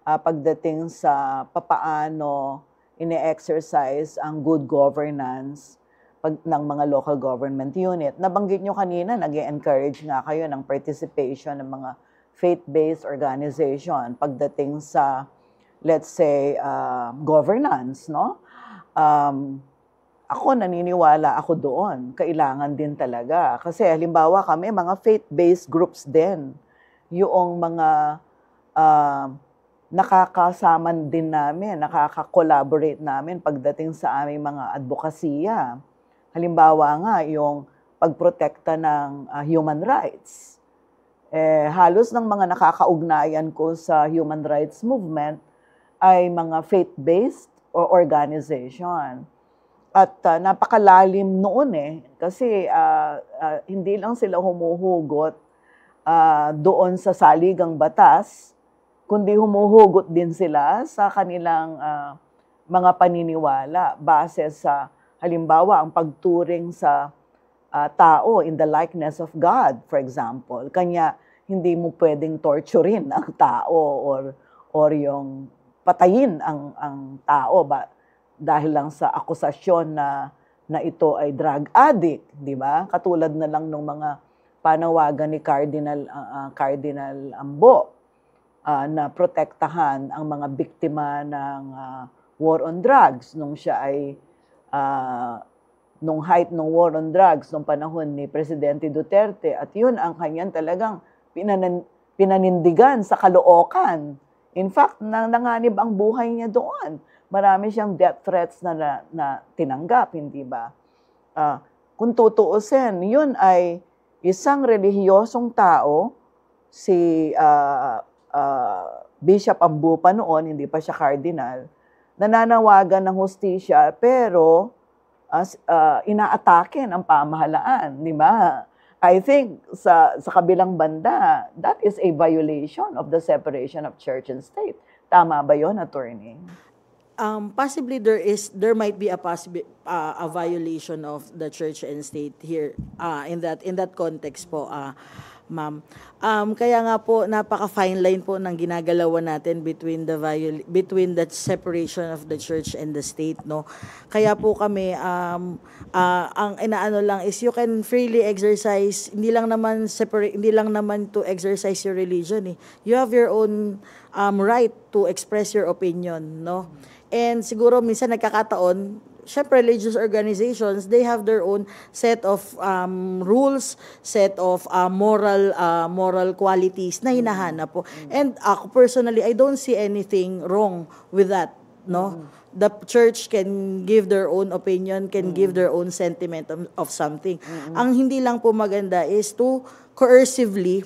pagdating sa papaano ine-exercise ang good governance ng mga local government unit. Nabanggit nyo kanina, nag-encourage nga kayo ng participation ng mga faith-based organization pagdating sa, let's say, governance, no? Ako, naniniwala ako doon. Kailangan din talaga. Kasi halimbawa kami, mga faith-based groups din. yung mga nakakasaman din namin, nakaka-collaborate namin pagdating sa aming mga advokasya. Halimbawa nga, yung pagprotekta ng human rights. Halos ng mga nakakaugnayan ko sa human rights movement ay mga faith-based organization. At napakalalim noon kasi hindi lang sila humuhugot doon sa saligang batas, kundi humuhugot din sila sa kanilang mga paniniwala base sa halimbawa ang pagturing sa tao in the likeness of God, for example. Kanya hindi mo pwedeng torturein ang tao or yung patayin ang tao dahil lang sa akusasyon na ito ay drug addict, di ba? Katulad na lang ng mga panawagan ni Cardinal Ambo na protektahan ang mga biktima ng war on drugs nung siya ay nung height ng war on drugs nung panahon ni Presidente Duterte, at yun ang kanyang talagang pinanindigan sa Caloocan. In fact, nanganib ang buhay niya doon. Marami siyang death threats na tinanggap, hindi ba? Kung tutuusin, yun ay isang relihiyosong tao, si Bishop Ambo pa noon, hindi pa siya cardinal, nananawagan ng hustisya pero inaatake ng pamahalaan, di ba? I think sa kabilang banda, that is a violation of the separation of church and state. Tama ba yun, attorney? Possibly there might be a violation of the church and state here in that context po, ma'am. Kaya nga po napaka-fine line po ng ginagalawan natin between the separation of the church and the state, no. Kaya po kami ang inaano lang is you can freely exercise, hindi lang naman to exercise your religion. You have your own right to express your opinion, no. And siguro minsan nagkakataon, syempre religious organizations, they have their own set of rules, set of moral qualities na hinahanap po. And ako personally, I don't see anything wrong with that, no? The church can give their own opinion, can give their own sentiment of something. Ang hindi lang po maganda is to coercively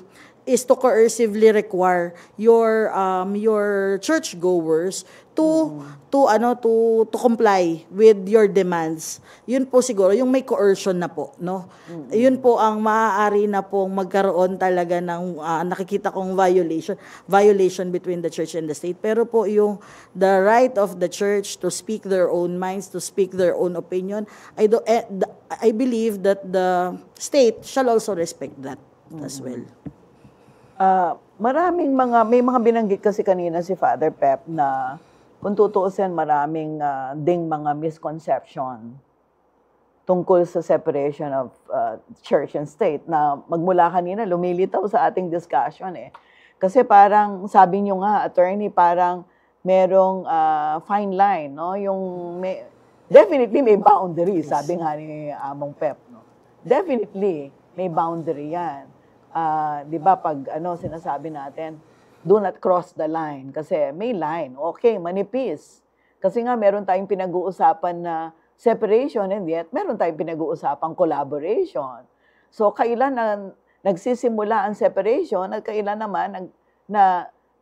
require your churchgoers to comply with your demands. Yun po siguro yung may coercion na po, no. Yun po ang maaari na pong magkaroon talaga ng nakikita kong violation between the church and the state. Pero po yung the right of the church to speak their own minds, to speak their own opinion, I believe that the state shall also respect that as well. May mga binanggit kasi kanina si Father Pep na kung tutuusin, maraming ding mga misconception tungkol sa separation of church and state na magmula kanina lumilitaw sa ating discussion Kasi parang sabi nyo nga, attorney, parang merong fine line, no? Definitely may boundary, sabi nga ni Among Pep, no? Definitely may boundary yan. Di ba pag sinasabi natin, do not cross the line. Kasi may line. Okay, manipis. Kasi nga meron tayong pinag-uusapan na separation and yet meron tayong pinag-uusapan collaboration. So kailan nagsisimula ang separation at kailan naman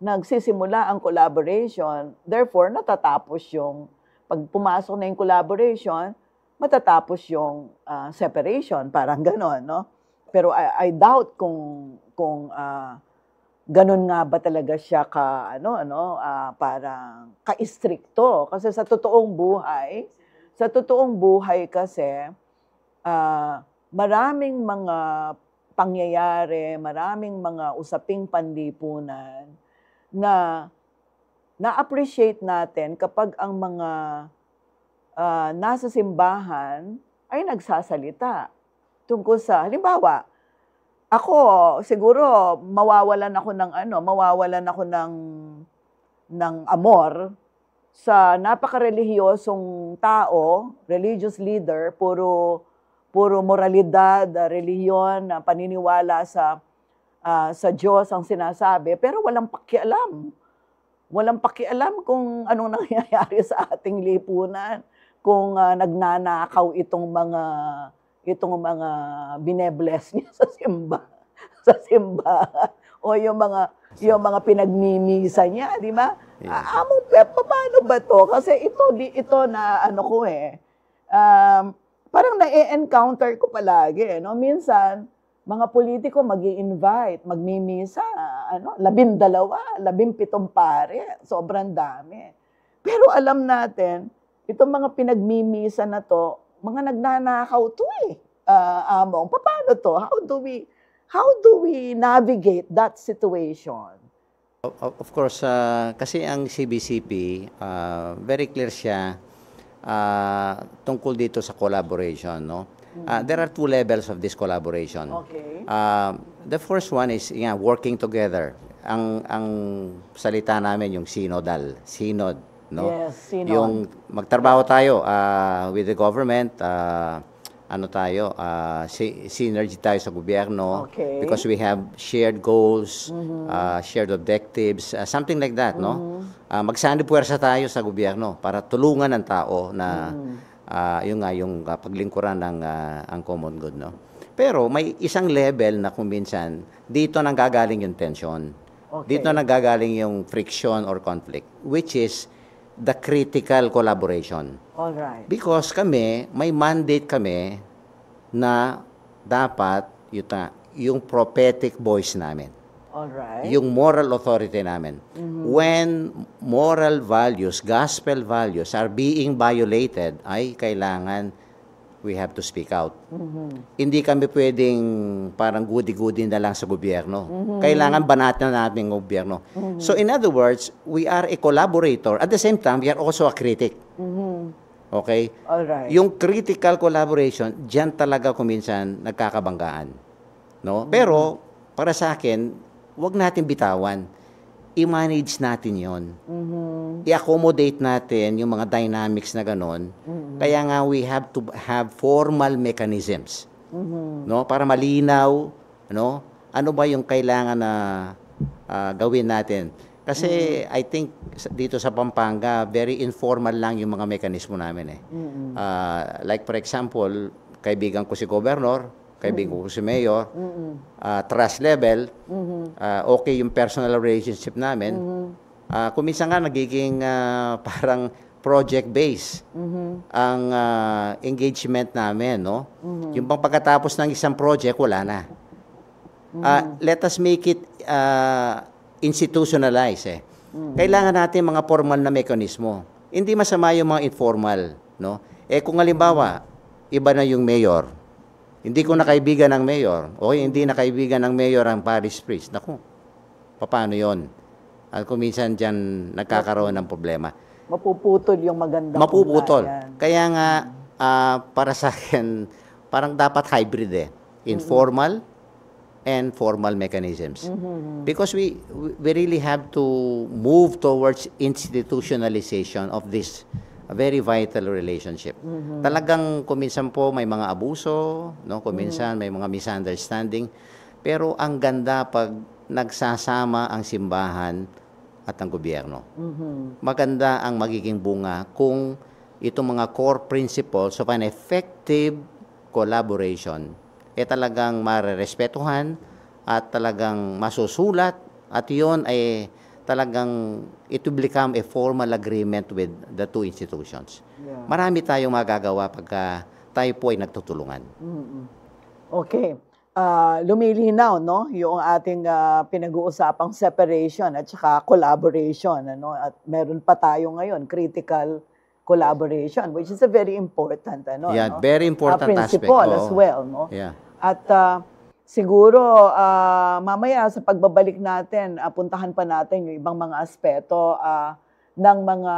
nagsisimula ang collaboration. Therefore, natatapos pag pumasok na yung collaboration, matatapos yung separation. Parang ganon, no? Pero I doubt kung ganun nga ba talaga siya parang ka-istrikto. Kasi sa totoong buhay kasi, maraming mga pangyayari, maraming mga usaping panlipunan na na-appreciate natin kapag ang mga nasa simbahan ay nagsasalita tungkol sa, halimbawa, ako, siguro, mawawalan ako ng amor sa napaka-relihiyosong tao, religious leader, puro moralidad, relihiyon, paniniwala sa sa Diyos ang sinasabi, pero walang pakialam. Walang pakialam kung anong nangyayari sa ating lipunan, kung nagnanakaw itong mga binebless niya sa simbahan o yung mga pinagmimisa niya, di ba? Yeah. Among Pep, paano ba to? Kasi ito na parang na-encounter ko palagi, no? Minsan mga politiko magi-invite, magmimisa, 12, 17 pare, sobrang dami. Pero alam natin, itong mga pinagmimisa na to, mga nagnanakaw to Among. Paano to? How do we navigate that situation? Of course, kasi ang CBCP, very clear siya tungkol dito sa collaboration, no? There are 2 levels of this collaboration. Okay. The first one is working together. Ang salita namin yung synod, no? Yes, synod. Yung magtrabaho tayo with the government, synergy tayo sa gobyerno, Okay. because we have shared goals, shared objectives, something like that, no? Magsandi-puwersa tayo sa gobyerno para tulungan ang tao na yung paglingkuran ng ang common good, no? Pero may isang level na kung minsan dito nanggagaling yung tension. Okay. Dito nanggagaling yung friction or conflict, which is the critical collaboration. All right. Because may mandate kami na dapat yung prophetic voice namin. All right. Yung moral authority namin. When moral values, gospel values are being violated, ay kailangan we have to speak out. Hindi kami pwedeng parang goody-goody na lang sa gobyerno. Kailangan banatan natin ang gobyerno. So in other words, we are a collaborator. At the same time, we are also a critic. Okay? All right. Yung critical collaboration, diyan talaga kuminsan nagkakabanggaan. No? Pero para sa akin, wag natin bitawan. I-manage natin yon. I-accommodate natin yung mga dynamics na ganon. Kaya nga we have to have formal mechanisms. No? Para malinaw, no? Ano ba yung kailangan na gawin natin. Kasi I think dito sa Pampanga, very informal lang yung mga mekanismo namin. Like for example, kaibigan ko si Governor, kaibigan ko si Mayor, trust level, okay yung personal relationship namin. Kuminsan nga nagiging parang project-based ang engagement namin, no? Yung pang pagkatapos ng isang project, wala na. Let us make it institutionalize. Kailangan natin mga formal na mekanismo. Hindi masama yung mga informal, no? Kung halimbawa, iba na yung mayor, hindi ko nakaibigan ng mayor, o hindi nakaibigan ng mayor ang parish priest, naku, paano yon? At kung minsan dyan nagkakaroon ng problema. Mapuputol yung magandang Mapuputol. ugnayan. Kaya nga, para sa akin, parang dapat hybrid informal and formal mechanisms. Because we really have to move towards institutionalization of this very vital relationship. Talagang kuminsan po may mga abuso, no? Kuminsan may mga misunderstanding, pero ang ganda pag nagsasama ang simbahan at ang gobyerno. Maganda ang magiging bunga kung itong mga core principles of an effective collaboration talagang marerespetuhan at talagang masusulat at yon ay talagang it will become a formal agreement with the 2 institutions. Yeah. Marami tayong magagawa pagka tayo po ay nagtutulungan. Okay. Lumilinaw, no? Yung ating pinag-uusapang separation at saka collaboration, ano? At meron pa tayo ngayon, critical collaboration, which is a very important, Yeah, no? very important aspect. Principle as well, no? Yeah. At siguro, mamaya sa pagbabalik natin, puntahan pa natin yung ibang mga aspeto ng mga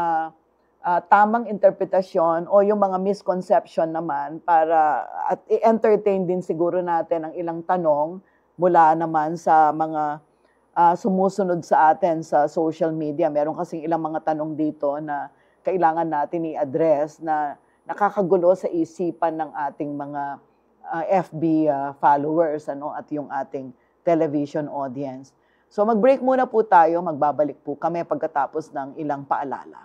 tamang interpretasyon o yung mga misconception naman para at i-entertain din siguro natin ang ilang tanong mula naman sa mga sumusunod sa atin sa social media. Meron kasing ilang mga tanong dito na kailangan natin i-address na nakakagulo sa isipan ng ating mga FB followers, at yung ating television audience. So mag-break muna po tayo, magbabalik po kami pagkatapos ng ilang paalala.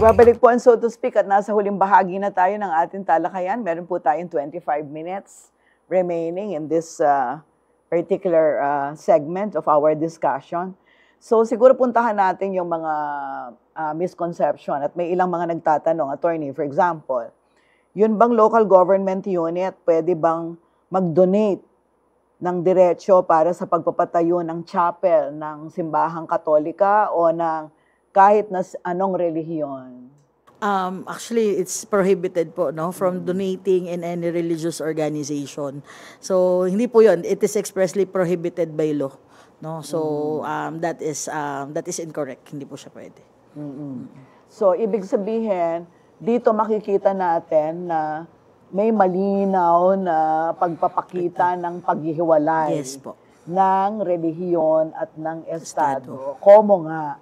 Babalik po ang So to Speak at nasa huling bahagi na tayo ng ating talakayan. Meron po tayong 25 minutes remaining in this particular segment of our discussion. So siguro puntahan natin yung mga misconception at may ilang mga nagtatanong, attorney, for example, yun bang local government unit pwede bang mag-donate ng diretsyo para sa pagpapatayo ng chapel ng simbahang katolika o ng kahit na anong relihiyon? Actually, it's prohibited po, no, from donating in any religious organization. So, hindi po yun. It is expressly prohibited by law. No? So, that is incorrect. Hindi po siya pwede. So, ibig sabihin, dito makikita natin na may malinaw na pagpapakita ng paghihiwalay Yes po. ng relihiyon at ng estado. Como nga,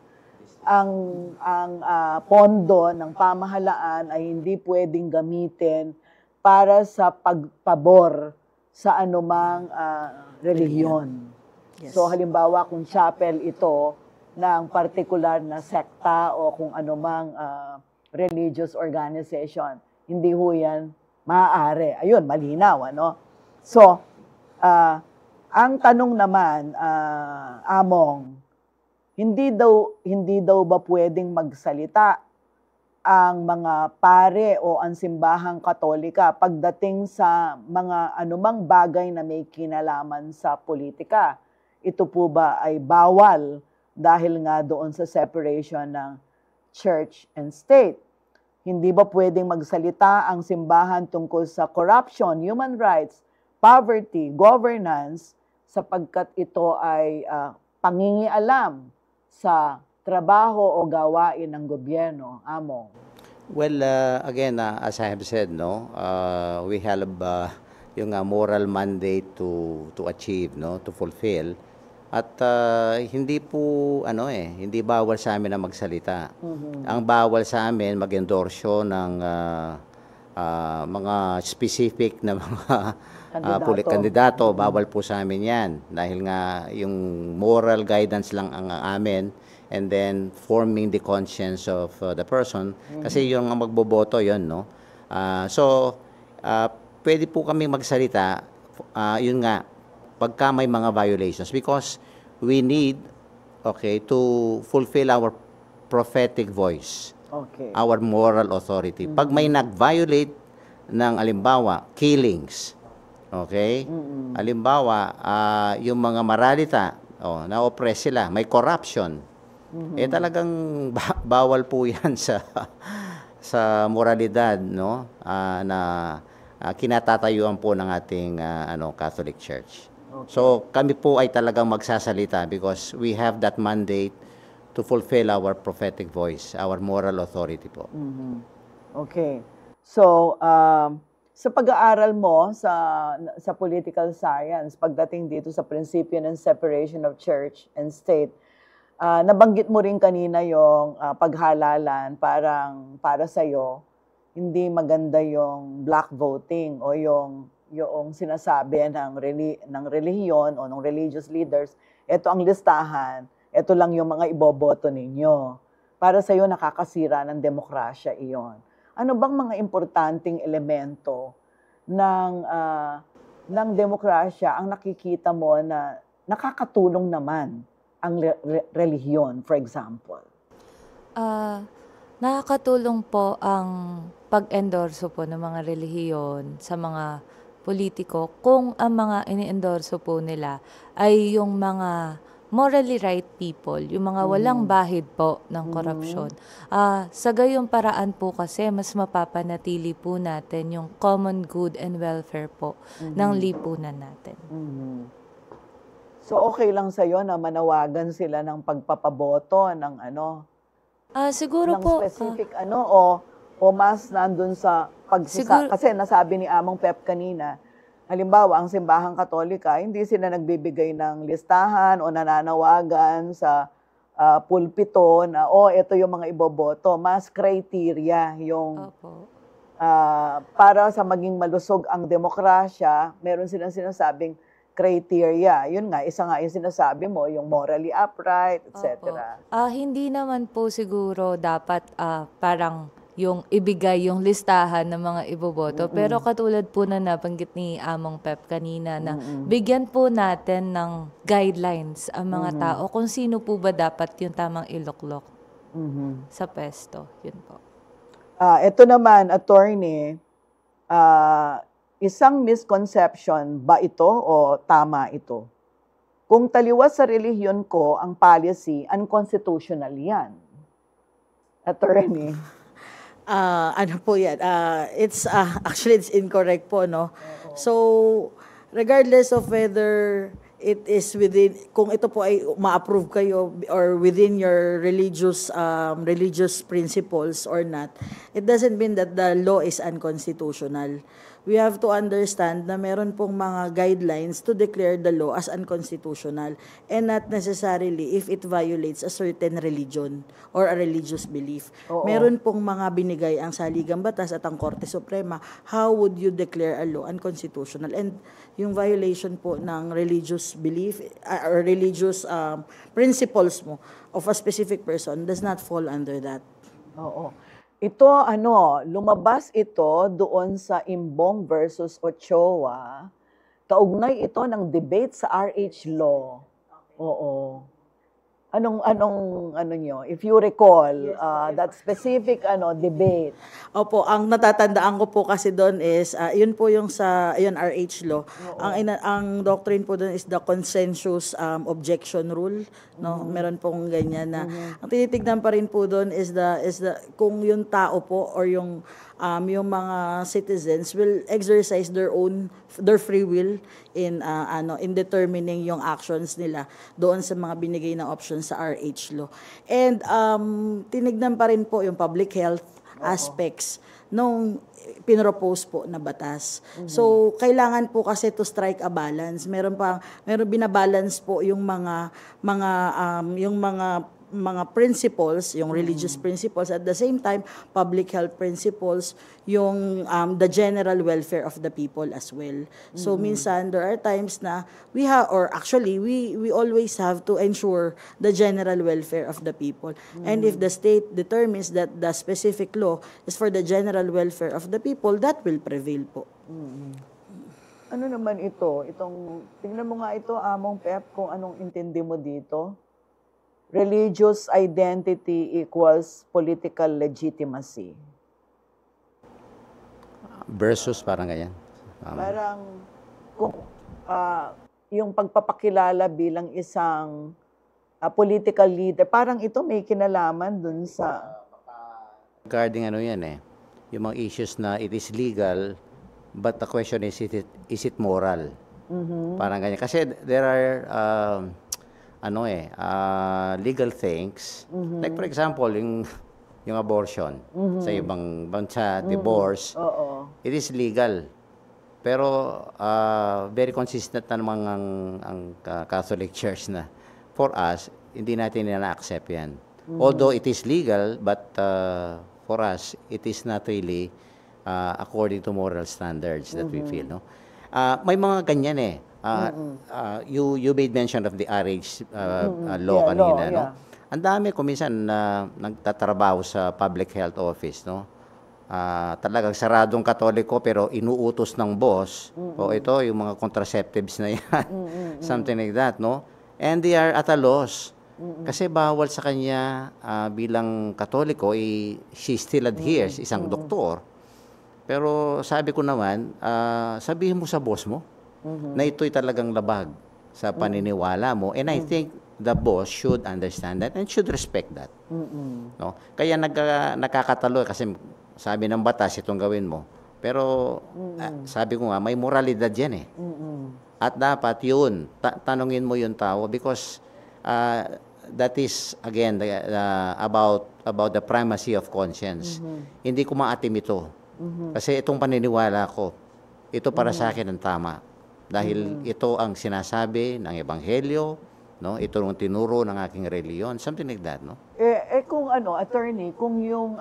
ang pondo ng pamahalaan ay hindi pwedeng gamitin para sa pagpabor sa anumang relihiyon. Yes. So halimbawa kung chapel ito ng partikular na sekta o kung anumang religious organization, hindi ho yan maaari. Ayun, malinaw, ano? So, ang tanong naman, Among, hindi daw ba pwedeng magsalita ang mga pare o ang simbahang katolika pagdating sa mga anumang bagay na may kinalaman sa politika? Ito po ba ay bawal dahil nga doon sa separation ng church and state? Hindi ba pwedeng magsalita ang simbahan tungkol sa corruption, human rights, poverty, governance, sapagkat ito ay pangingialam sa trabaho o gawain ng gobyerno? Among? Well, again, as I have said, no, we have yung moral mandate to achieve, no, to fulfill. At hindi po hindi bawal sa amin na magsalita. Ang bawal sa amin mag-endorso ng mga specific na mga kandidato. Bawal po sa amin 'yan dahil nga yung moral guidance lang ang amin, and then forming the conscience of the person kasi yung magboboto 'yon, no. So pwede po kami magsalita, yun nga, pagka may mga violations, because we need to fulfill our prophetic voice, our moral authority. Pag may nag-violate ng alimbawa killings, alimbawa yung mga maralita, na-oppress sila, may corruption, talagang bawal po yan sa moralidad, no, na kinatatayuan po ng ating Catholic Church. So kami po ay talagang magsasalita because we have that mandate to fulfill our prophetic voice, our moral authority po. Okay. So, sa pag-aaral mo sa political science, pagdating dito sa prinsipyo ng separation of church and state, nabanggit mo rin kanina yung paghalalan, parang para sa'yo, hindi maganda yung black voting o yung sinasabi ng relihiyon o ng religious leaders, ito ang listahan, ito lang yung mga iboboto ninyo. Para sa'yo, nakakasira ng demokrasya iyon. Ano bang mga importanteng elemento ng demokrasya ang nakikita mo na nakakatulong naman ang relihiyon, for example? Nakakatulong po ang pag-endorso po ng mga relihiyon sa mga politiko kung ang mga ini-endorso po nila ay yung mga morally right people, yung mga walang bahid po ng korupsyon. Sa gayong paraan po kasi mas mapapanatili po natin yung common good and welfare po ng lipunan natin. So okay lang sa'yo na manawagan sila ng pagpapaboto ng Siguro ng po, specific o mas nandun sa kasi nasabi ni Among Pep kanina, halimbawa, ang simbahang katolika, hindi sila nagbibigay ng listahan o nananawagan sa pulpito na, ito yung mga iboboto. Mas criteria yung para sa maging malusog ang demokrasya, meron silang sinasabing criteria. Yun nga, isa nga yung sinasabi mo, yung morally upright, etc. Opo. Hindi naman po siguro dapat parang yung ibigay yung listahan ng mga iboboto. Pero katulad po na nabanggit ni Among Pep kanina na bigyan po natin ng guidelines ang mga tao kung sino po ba dapat yung tamang iluklok sa pesto. Yun po. Ito naman, attorney, isang misconception ba ito o tama ito? Kung taliwas sa relihiyon ko ang policy, unconstitutional yan. Attorney. Ano po yan? Actually, it's incorrect po, no? So, regardless of whether it is within, kung ito po ay ma-approve kayo or within your religious principles or not, it doesn't mean that the law is unconstitutional. We have to understand na meron pong mga guidelines to declare the law as unconstitutional and not necessarily if it violates a certain religion or a religious belief. Meron pong mga binigay ang Saligang Batas at ang Korte Suprema. How would you declare a law unconstitutional? And yung violation po ng religious belief or religious principles mo of a specific person does not fall under that. Oo. Ito, lumabas ito doon sa Imbong versus Ochoa. Kaugnay ito ng debate sa RH Law. Oo. Anong nyo? If you recall, that specific debate. Opo, ang natatandaan ko po kasi doon is, yun po yung sa RH Law. Ang doctrine po doon is the consensus objection rule. No? Meron pong ganyan na. Ang tinitignan pa rin po doon is the kung yung tao po or yung mga citizens will exercise their free will in determining yung actions nila doon sa mga binigay na options sa RH Law. And tinignan pa rin po yung public health aspects nung pinropose po na batas. So kailangan po kasi to strike a balance. Meron binabalance po yung mga principles, yung religious principles, at the same time, public health principles, yung the general welfare of the people as well. So minsan, there are times na we always have to ensure the general welfare of the people. And if the state determines that the specific law is for the general welfare of the people, that will prevail po. Ano naman ito? Tingnan mo nga ito, Among Pep, kung anong intindi mo dito. Religious identity equals political legitimacy. Versus parang ganyan. Parang kung yung pagpapakilala bilang isang political leader, parang ito may kinalaman dun sa... Regarding yung mga issues na it is legal, but the question is it moral? Parang ganyan. Kasi there are... legal things. Like for example, yung abortion sa ibang bansa, divorce, it is legal. Pero very consistent na naman ang Catholic Church na for us, hindi natin na-accept yan. Although it is legal, but for us, it is not really according to moral standards that we feel. No? May mga ganyan you made mention of the RH law kanina, no? Ang dami ko minsan nagtatrabaho sa public health office, no? Talagang saradong Katoliko pero inuutos ng boss, o ito yung mga contraceptives na yan, something like that, no? And they are at a loss. Kasi bawal sa kanya bilang Katoliko, she still adheres, isang doktor. Pero sabi ko naman, sabihin mo sa boss mo, na ito'y talagang labag sa paniniwala mo. And I think the boss should understand that and should respect that. No? Kaya nakakatalo kasi sabi ng batas itong gawin mo. Pero sabi ko nga, may moralidad yan At dapat yun, tanungin mo yung tao because that is, again, about the primacy of conscience. Hindi ko maatim ito. Kasi itong paniniwala ko, ito para sa akin ang tama. Dahil ito ang sinasabi ng Ebanghelyo, no? Ito ang tinuro ng aking reliyon, something like that, no? Kung attorney, kung yung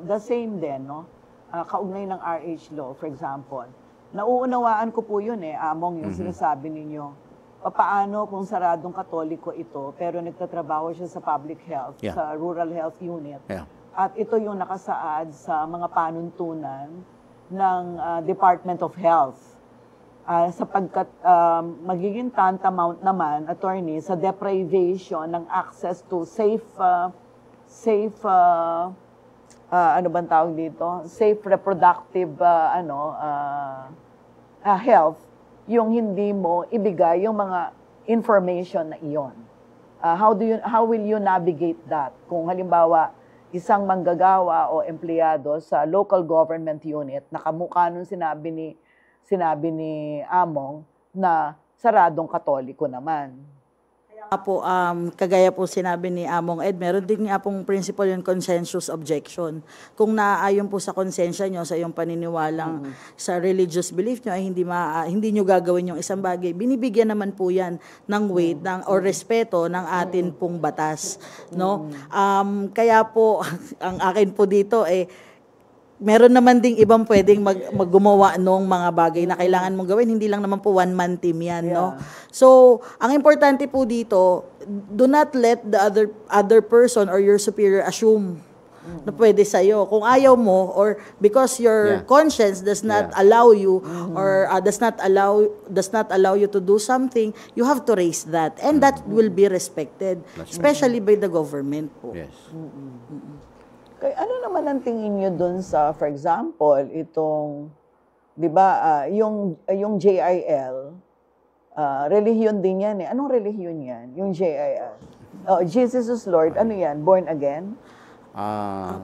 the same din, no? Kaugnay ng RH law, for example, Nauunawaan ko po yun Among, yung sinasabi ninyo. Paano kung saradong Katoliko ito, pero nagtatrabaho siya sa public health, sa rural health unit. At ito yung nakasaad sa mga panuntunan ng Department of Health. Sapagkat magiging tantamount naman, attorney, sa deprivation ng access to safe ano bang tawag dito? Safe reproductive health, yung hindi mo ibigay yung mga information na iyon. How will you navigate that? Kung halimbawa, isang manggagawa o empleyado sa local government unit, nakamukha nung sinabi ni Among na saradong Katoliko naman. Po, kagaya po sinabi ni Among Ed, meron din nga pong principle yung consensus objection. Kung naaayon po sa konsensya nyo, sa iyong paniniwalang sa religious belief nyo, ay hindi nyo gagawin yung isang bagay, binibigyan naman po yan ng weight or respeto ng atin pong batas. No? Kaya po, ang akin po dito meron naman ding ibang pwedeng maggumawa ng mga bagay na kailangan mong gawin. Hindi lang naman po one-man team yan, no? So, ang importante po dito, do not let the other person or your superior assume na pwede sa'yo. Kung ayaw mo, or because your conscience does not allow you, or does not allow you to do something, you have to raise that. And that will be respected, especially by the government po. Yes. Kaya ano naman ang tingin nyo dun sa, for example, itong, di ba, yung JIL, relihiyon din yan Anong relihiyon yan? Yung JIL. Jesus is Lord, ano yan? Born again?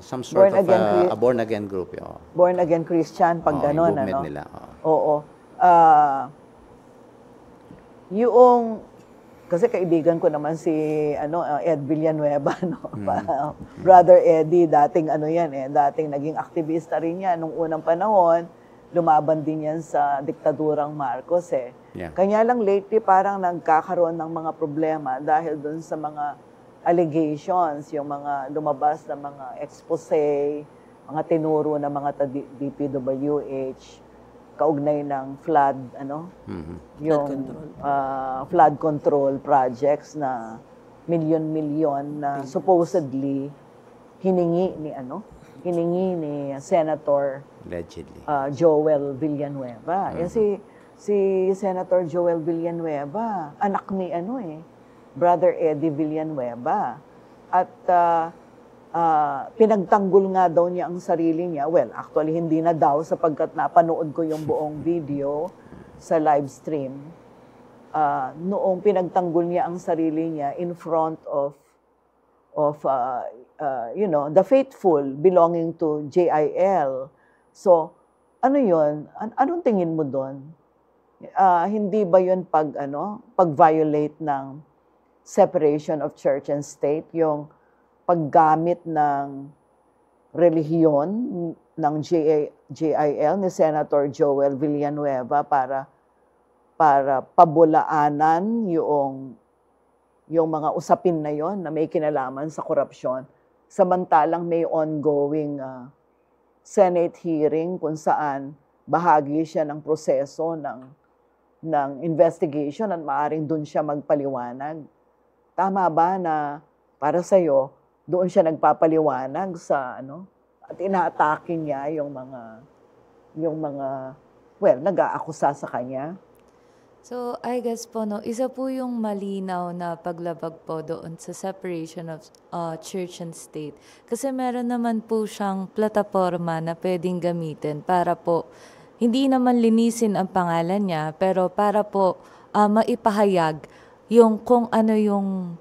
Some sort of a born-again group. Born again Christian, pag gano'n, ano? Nila. Oo. Kasi kaibigan ko naman si Ed Villanueva, no? Brother Eddie, dating dating naging aktivista rin yan nung unang panahon, lumaban din yan sa diktadurang Marcos Kanya lang lately parang nagkakaroon ng mga problema dahil doon sa mga allegations, yung mga lumabas na mga expose, mga tinuro na mga DPWH, kaugnay ng flood, yung flood control projects na milyon-milyon na supposedly hiningi ni Senator allegedly Joel Villanueva. Si Senator Joel Villanueva, anak ni Brother Eddie Villanueva. At pinagtanggol nga daw niya ang sarili niya. Well, actually, hindi na daw sapagkat napanood ko yung buong video sa live stream. Noong pinagtanggol niya ang sarili niya in front of the faithful belonging to JIL. So, ano yun? Anong tingin mo doon? Hindi ba yun pag-violate ng separation of church and state, yung paggamit ng relihiyon ng JIL ni Senator Joel Villanueva para pabulaanan yung mga usapin na yon na may kinalaman sa korupsyon, samantalang may ongoing Senate hearing kung saan bahagi siya ng proseso ng investigation at maaaring doon siya magpaliwanag. Tama ba na para sa'yo, doon siya nagpapaliwanag sa at inaatake niya yung mga nag-aakusa sa kanya? So, I guess po, isa po yung malinaw na paglabag po doon sa separation of church and state. Kasi meron naman po siyang plataforma na pwedeng gamitin para po, hindi naman linisin ang pangalan niya, pero para po maipahayag yung kung ano yung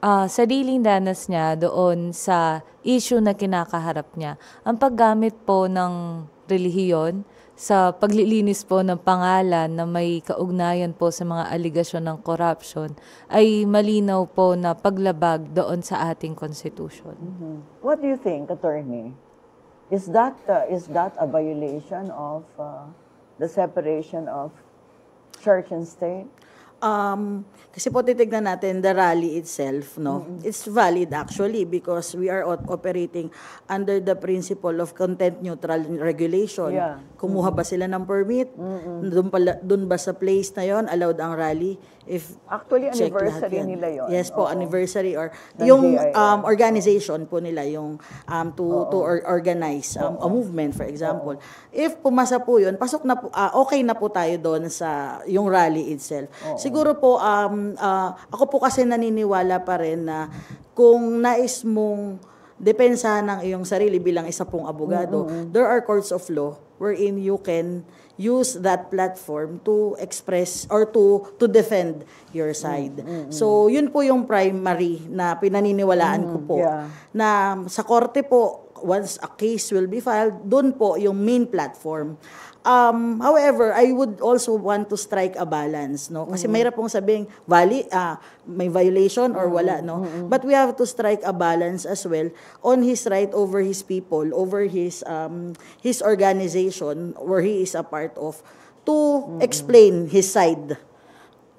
sariling danas niya doon sa issue na kinakaharap niya. Ang paggamit po ng relihiyon sa paglilinis po ng pangalan na may kaugnayan po sa mga aligasyon ng corruption ay malinaw po na paglabag doon sa ating constitution. Mm-hmm. What do you think, Attorney? Is that a violation of the separation of church and state? Kasi po titignan natin the rally itself, no? It's valid actually because we are operating under the principle of content neutral regulation. Yeah. Kumuha ba sila ng permit? Doon ba sa place na yon allowed ang rally? If Actually, check anniversary lahat yan. nila yun. Yes po, Oo. anniversary or Ng yung GIL. organization po nila, yung to organize a movement, for example. If pumasa po yun, pasok na po, okay na po tayo doon sa yung rally itself. Siguro po, ako po kasi naniniwala pa rin na kung nais mong depensahan ng iyong sarili bilang isa pong abogado, there are courts of law wherein you can use that platform to express or to defend your side. So, yun po yung primary na pinaniniwalaan ko po. Yeah. Na sa korte po, once a case will be filed, doon po yung main platform. However, I would also want to strike a balance, no? Kasi mahirap pong sabing may violation or wala, no? But we have to strike a balance as well on his right over his people, over his organization where he is a part of, to explain his side.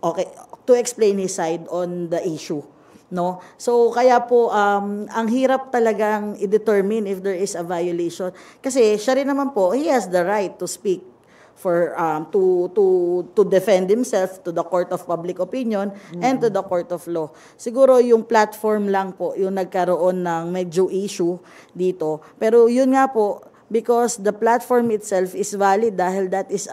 Okay, to explain his side on the issue. No? So kaya po ang hirap talagang i-determine if there is a violation kasi siya rin naman po, he has the right to speak for to defend himself to the court of public opinion and to the court of law. Siguro yung platform lang po yung nagkaroon ng medyo issue dito. Pero yun nga po, because the platform itself is valid dahil that is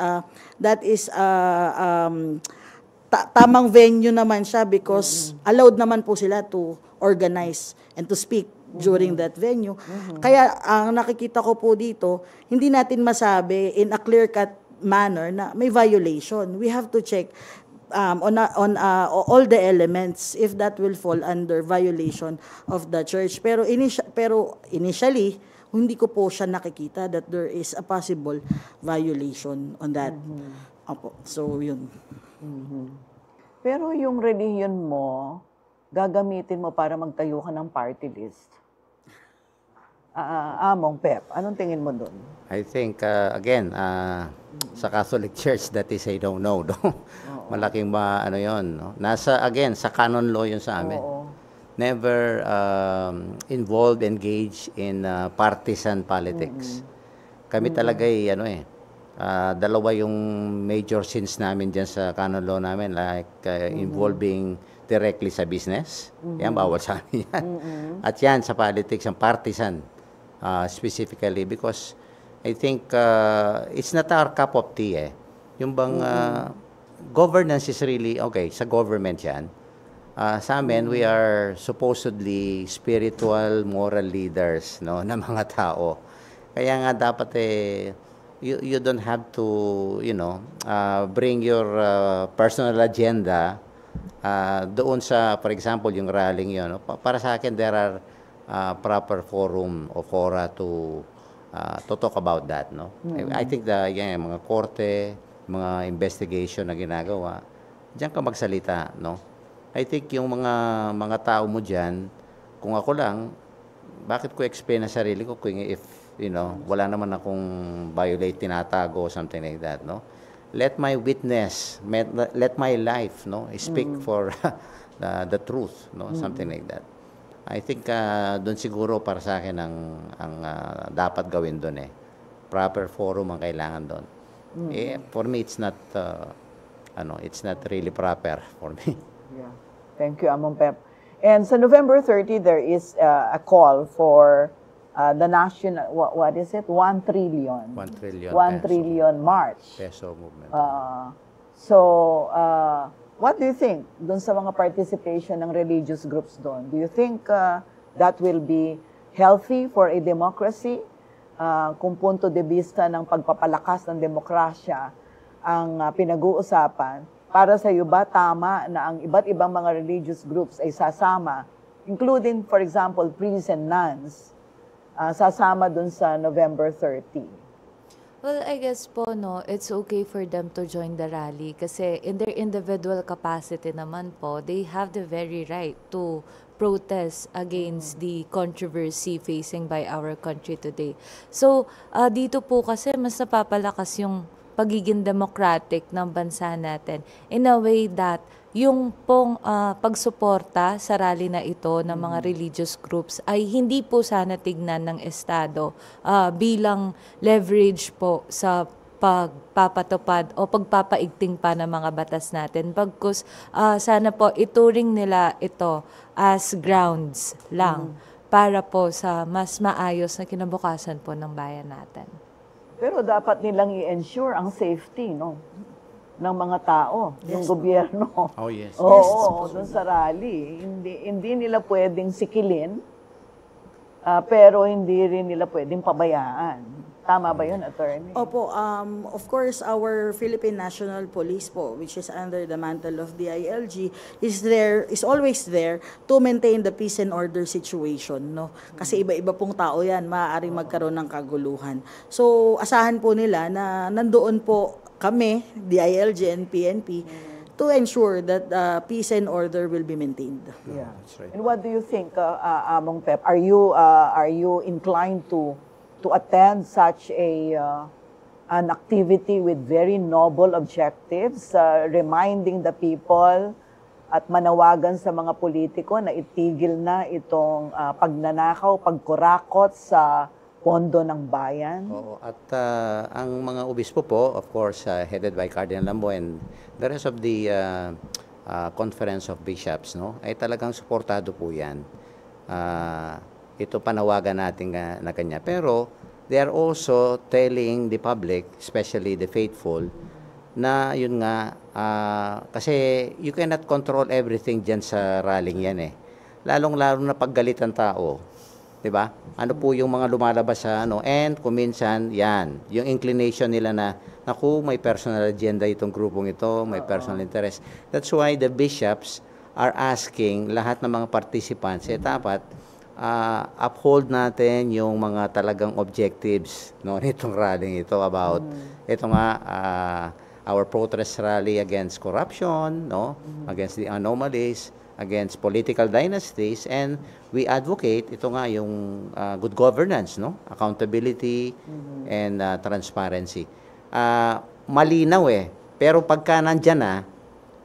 tamang venue naman siya because allowed naman po sila to organize and to speak during that venue. Kaya ang nakikita ko po dito, hindi natin masabi in a clear-cut manner na may violation. We have to check on all the elements if that will fall under violation of the church. Pero initially, hindi ko po siya nakikita that there is a possible violation on that. Opo, so yun. Pero yung relihiyon mo, gagamitin mo para magtayo ka ng party list. Among Pep, anong tingin mo doon? I think, again, sa Catholic Church, that is a no-no. No? Malaking ano yun. No? Again, sa canon law yun sa amin. Never engaged in partisan politics. Kami talaga dalawa yung major sins namin dyan sa canon law namin, like involving directly sa business. Yan, bawal sa amin yan. At yan sa politics, ang partisan, specifically, because I think it's not our cup of tea eh. Yung bang governance is really, okay, sa government yan. Sa amin, we are supposedly spiritual, moral leaders, no, na mga tao. Kaya nga dapat you don't have to, bring your personal agenda doon sa, for example, yung rallying yun. No? Para sa akin, there are proper forum o fora to talk about that. No? I think mga korte, mga investigation na ginagawa, diyan ka magsalita. No? I think yung mga tao mo diyan, kung ako lang, bakit ko explain na sarili ko kung if wala naman akong violate, tinatago, something like that, no? Let my witness, let my life, no, speak for the truth, no, something like that. I think doon siguro para sa akin ang dapat gawin doon proper forum ang kailangan doon. For me, it's not really proper for me. Yeah. Thank you, Among Pep. And sa November 30, there is a call for the national, what is it? 1 trillion. 1 trillion. 1 trillion march. Peso movement. What do you think doon sa mga participation ng religious groups doon? Do you think that will be healthy for a democracy? Kung punto de vista ng pagpapalakas ng demokrasya ang pinag-uusapan, para sa iyo ba tama na ang iba't ibang mga religious groups ay sasama, including, for example, priests and nuns, sasama dun sa November 30? Well, I guess po, no, it's okay for them to join the rally kasi in their individual capacity naman po, they have the very right to protest against the controversy facing by our country today. So, dito po kasi mas napapalakas yung pagiging democratic ng bansa natin in a way that yung pong pagsuporta sa rally na ito ng mga religious groups ay hindi po sana tignan ng Estado bilang leverage po sa pagpapatupad o pagpapaigting pa ng mga batas natin. Bagkus sana po ituring nila ito as grounds lang para po sa mas maayos na kinabukasan po ng bayan natin. Pero dapat nilang i-ensure ang safety, no? Ng mga tao, yung gobyerno. Oh, yes. Oo, doon sa rally. Hindi nila pwedeng sikilin, pero hindi rin nila pwedeng pabayaan. Tama ba yun, Attorney? Opo, of course, our Philippine National Police po, which is under the mantle of DILG, is always there to maintain the peace and order situation, no? Kasi iba-iba pong tao yan, maaaring magkaroon ng kaguluhan. So, asahan po nila na nandoon po kami, DILG and PNP, to ensure that peace and order will be maintained. Yeah. That's right. And what do you think, Among Pep? Are you inclined to attend such an activity with very noble objectives, reminding the people at manawagan sa mga politiko na itigil na itong pagnanakaw, pagkurakot sa pondo ng bayan? Oo, at ang mga obispo po, of course, headed by Cardinal Lambo and the rest of the Conference of Bishops, no, ay talagang suportado po yan. Ito panawagan natin na kanya. Pero they are also telling the public, especially the faithful, na yun nga, kasi you cannot control everything dyan sa rallying yan eh. Lalong-lalo na paggalit ang tao. Diba? Ano po yung mga lumalabas sa and kung minsan, yan, yung inclination nila na, naku, may personal agenda itong grupong ito, may personal interest. That's why the bishops are asking lahat ng mga participants, dapat uphold natin yung mga talagang objectives nitong rallying ito about, ito nga, our protest rally against corruption, against the anomalies, against political dynasties, and we advocate ito nga yung good governance, accountability and transparency. Malinaw pero pagka nandyan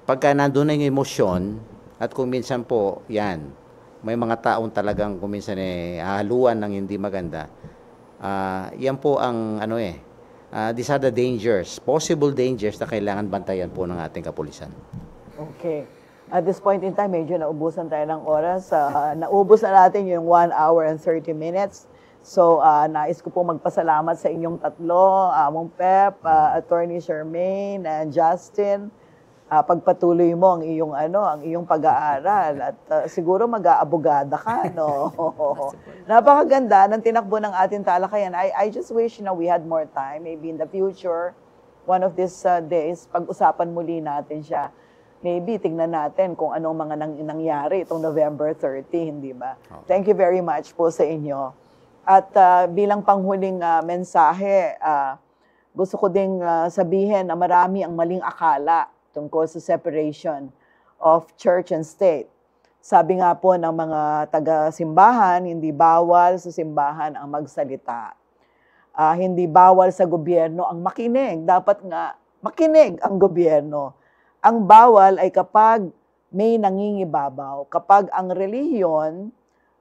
pagka nandun na yung emosyon, at kung minsan po yan, may mga taong talagang kung minsan haluan ng hindi maganda, yan po ang these are the dangers, possible dangers na kailangan bantayan po ng ating kapulisan. Okay. At this point in time, medyo naubusan tayo ng oras. Naubos na natin yung 1 hour and 30 minutes. So, nais ko po magpasalamat sa inyong tatlo, Among Pep, Attorney Charmaine, and Justin. Pagpatuloy mo ang iyong pag-aaral at siguro mag-aabogada ka, no? Napakaganda ng tinakbo ng ating talakayan. I just wish we had more time. Maybe in the future, one of these days, pag-usapan muli natin siya. Maybe tingnan natin kung anong mga nangyari itong November 30, hindi ba? Thank you very much po sa inyo. At bilang panghuling mensahe, gusto ko ding sabihin na marami ang maling akala tungkol sa separation of church and state. Sabi nga po ng mga taga-simbahan, hindi bawal sa simbahan ang magsalita. Hindi bawal sa gobyerno ang makinig. Dapat nga makinig ang gobyerno. Ang bawal ay kapag may nangingibabaw, kapag ang relihiyon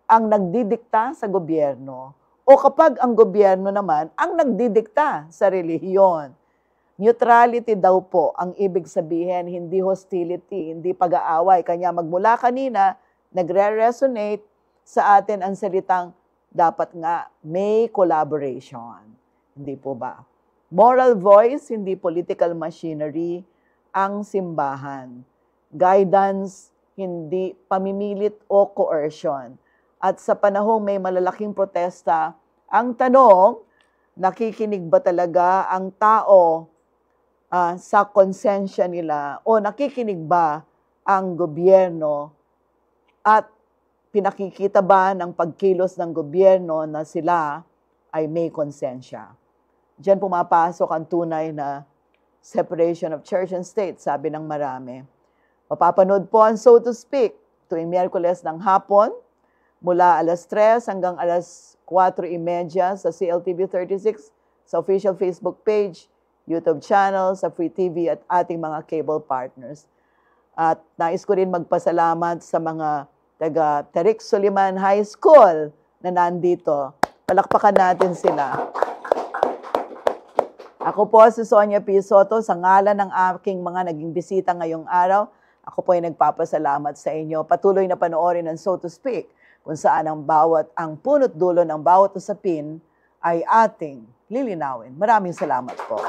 ang nagdidikta sa gobyerno, o kapag ang gobyerno naman ang nagdidikta sa relihiyon. Neutrality daw po ang ibig sabihin, hindi hostility, hindi pag-aaway. Kanya magmula kanina, nagre-resonate sa atin ang salitang dapat nga may collaboration. Hindi po ba? Moral voice, hindi political machinery, ang simbahan. Guidance, hindi pamimilit o coercion. At sa panahong may malalaking protesta, ang tanong, nakikinig ba talaga ang tao sa konsensya nila o nakikinig ba ang gobyerno at pinakikita ba ng pagkilos ng gobyerno na sila ay may konsensya? Diyan pumapasok ang tunay na separation of church and state, sabi ng marami. Mapapanood po ang So to Speak tuwing Miyerkules ng hapon mula alas 3 hanggang alas 4:30 sa CLTV 36 sa official Facebook page YouTube channel, sa Free TV at ating mga cable partners. At nais ko rin magpasalamat sa mga taga Tarik Soliman High School na nandito. Palakpakan natin sila. Ako po si Sonia P. Soto, sa ngalan ng aking mga naging bisita ngayong araw. Ako po ay nagpapasalamat sa inyo. Patuloy na panoorin ang So to Speak, kung saan ang punot dulo ng bawat usapin ay ating lilinawin. Maraming salamat po.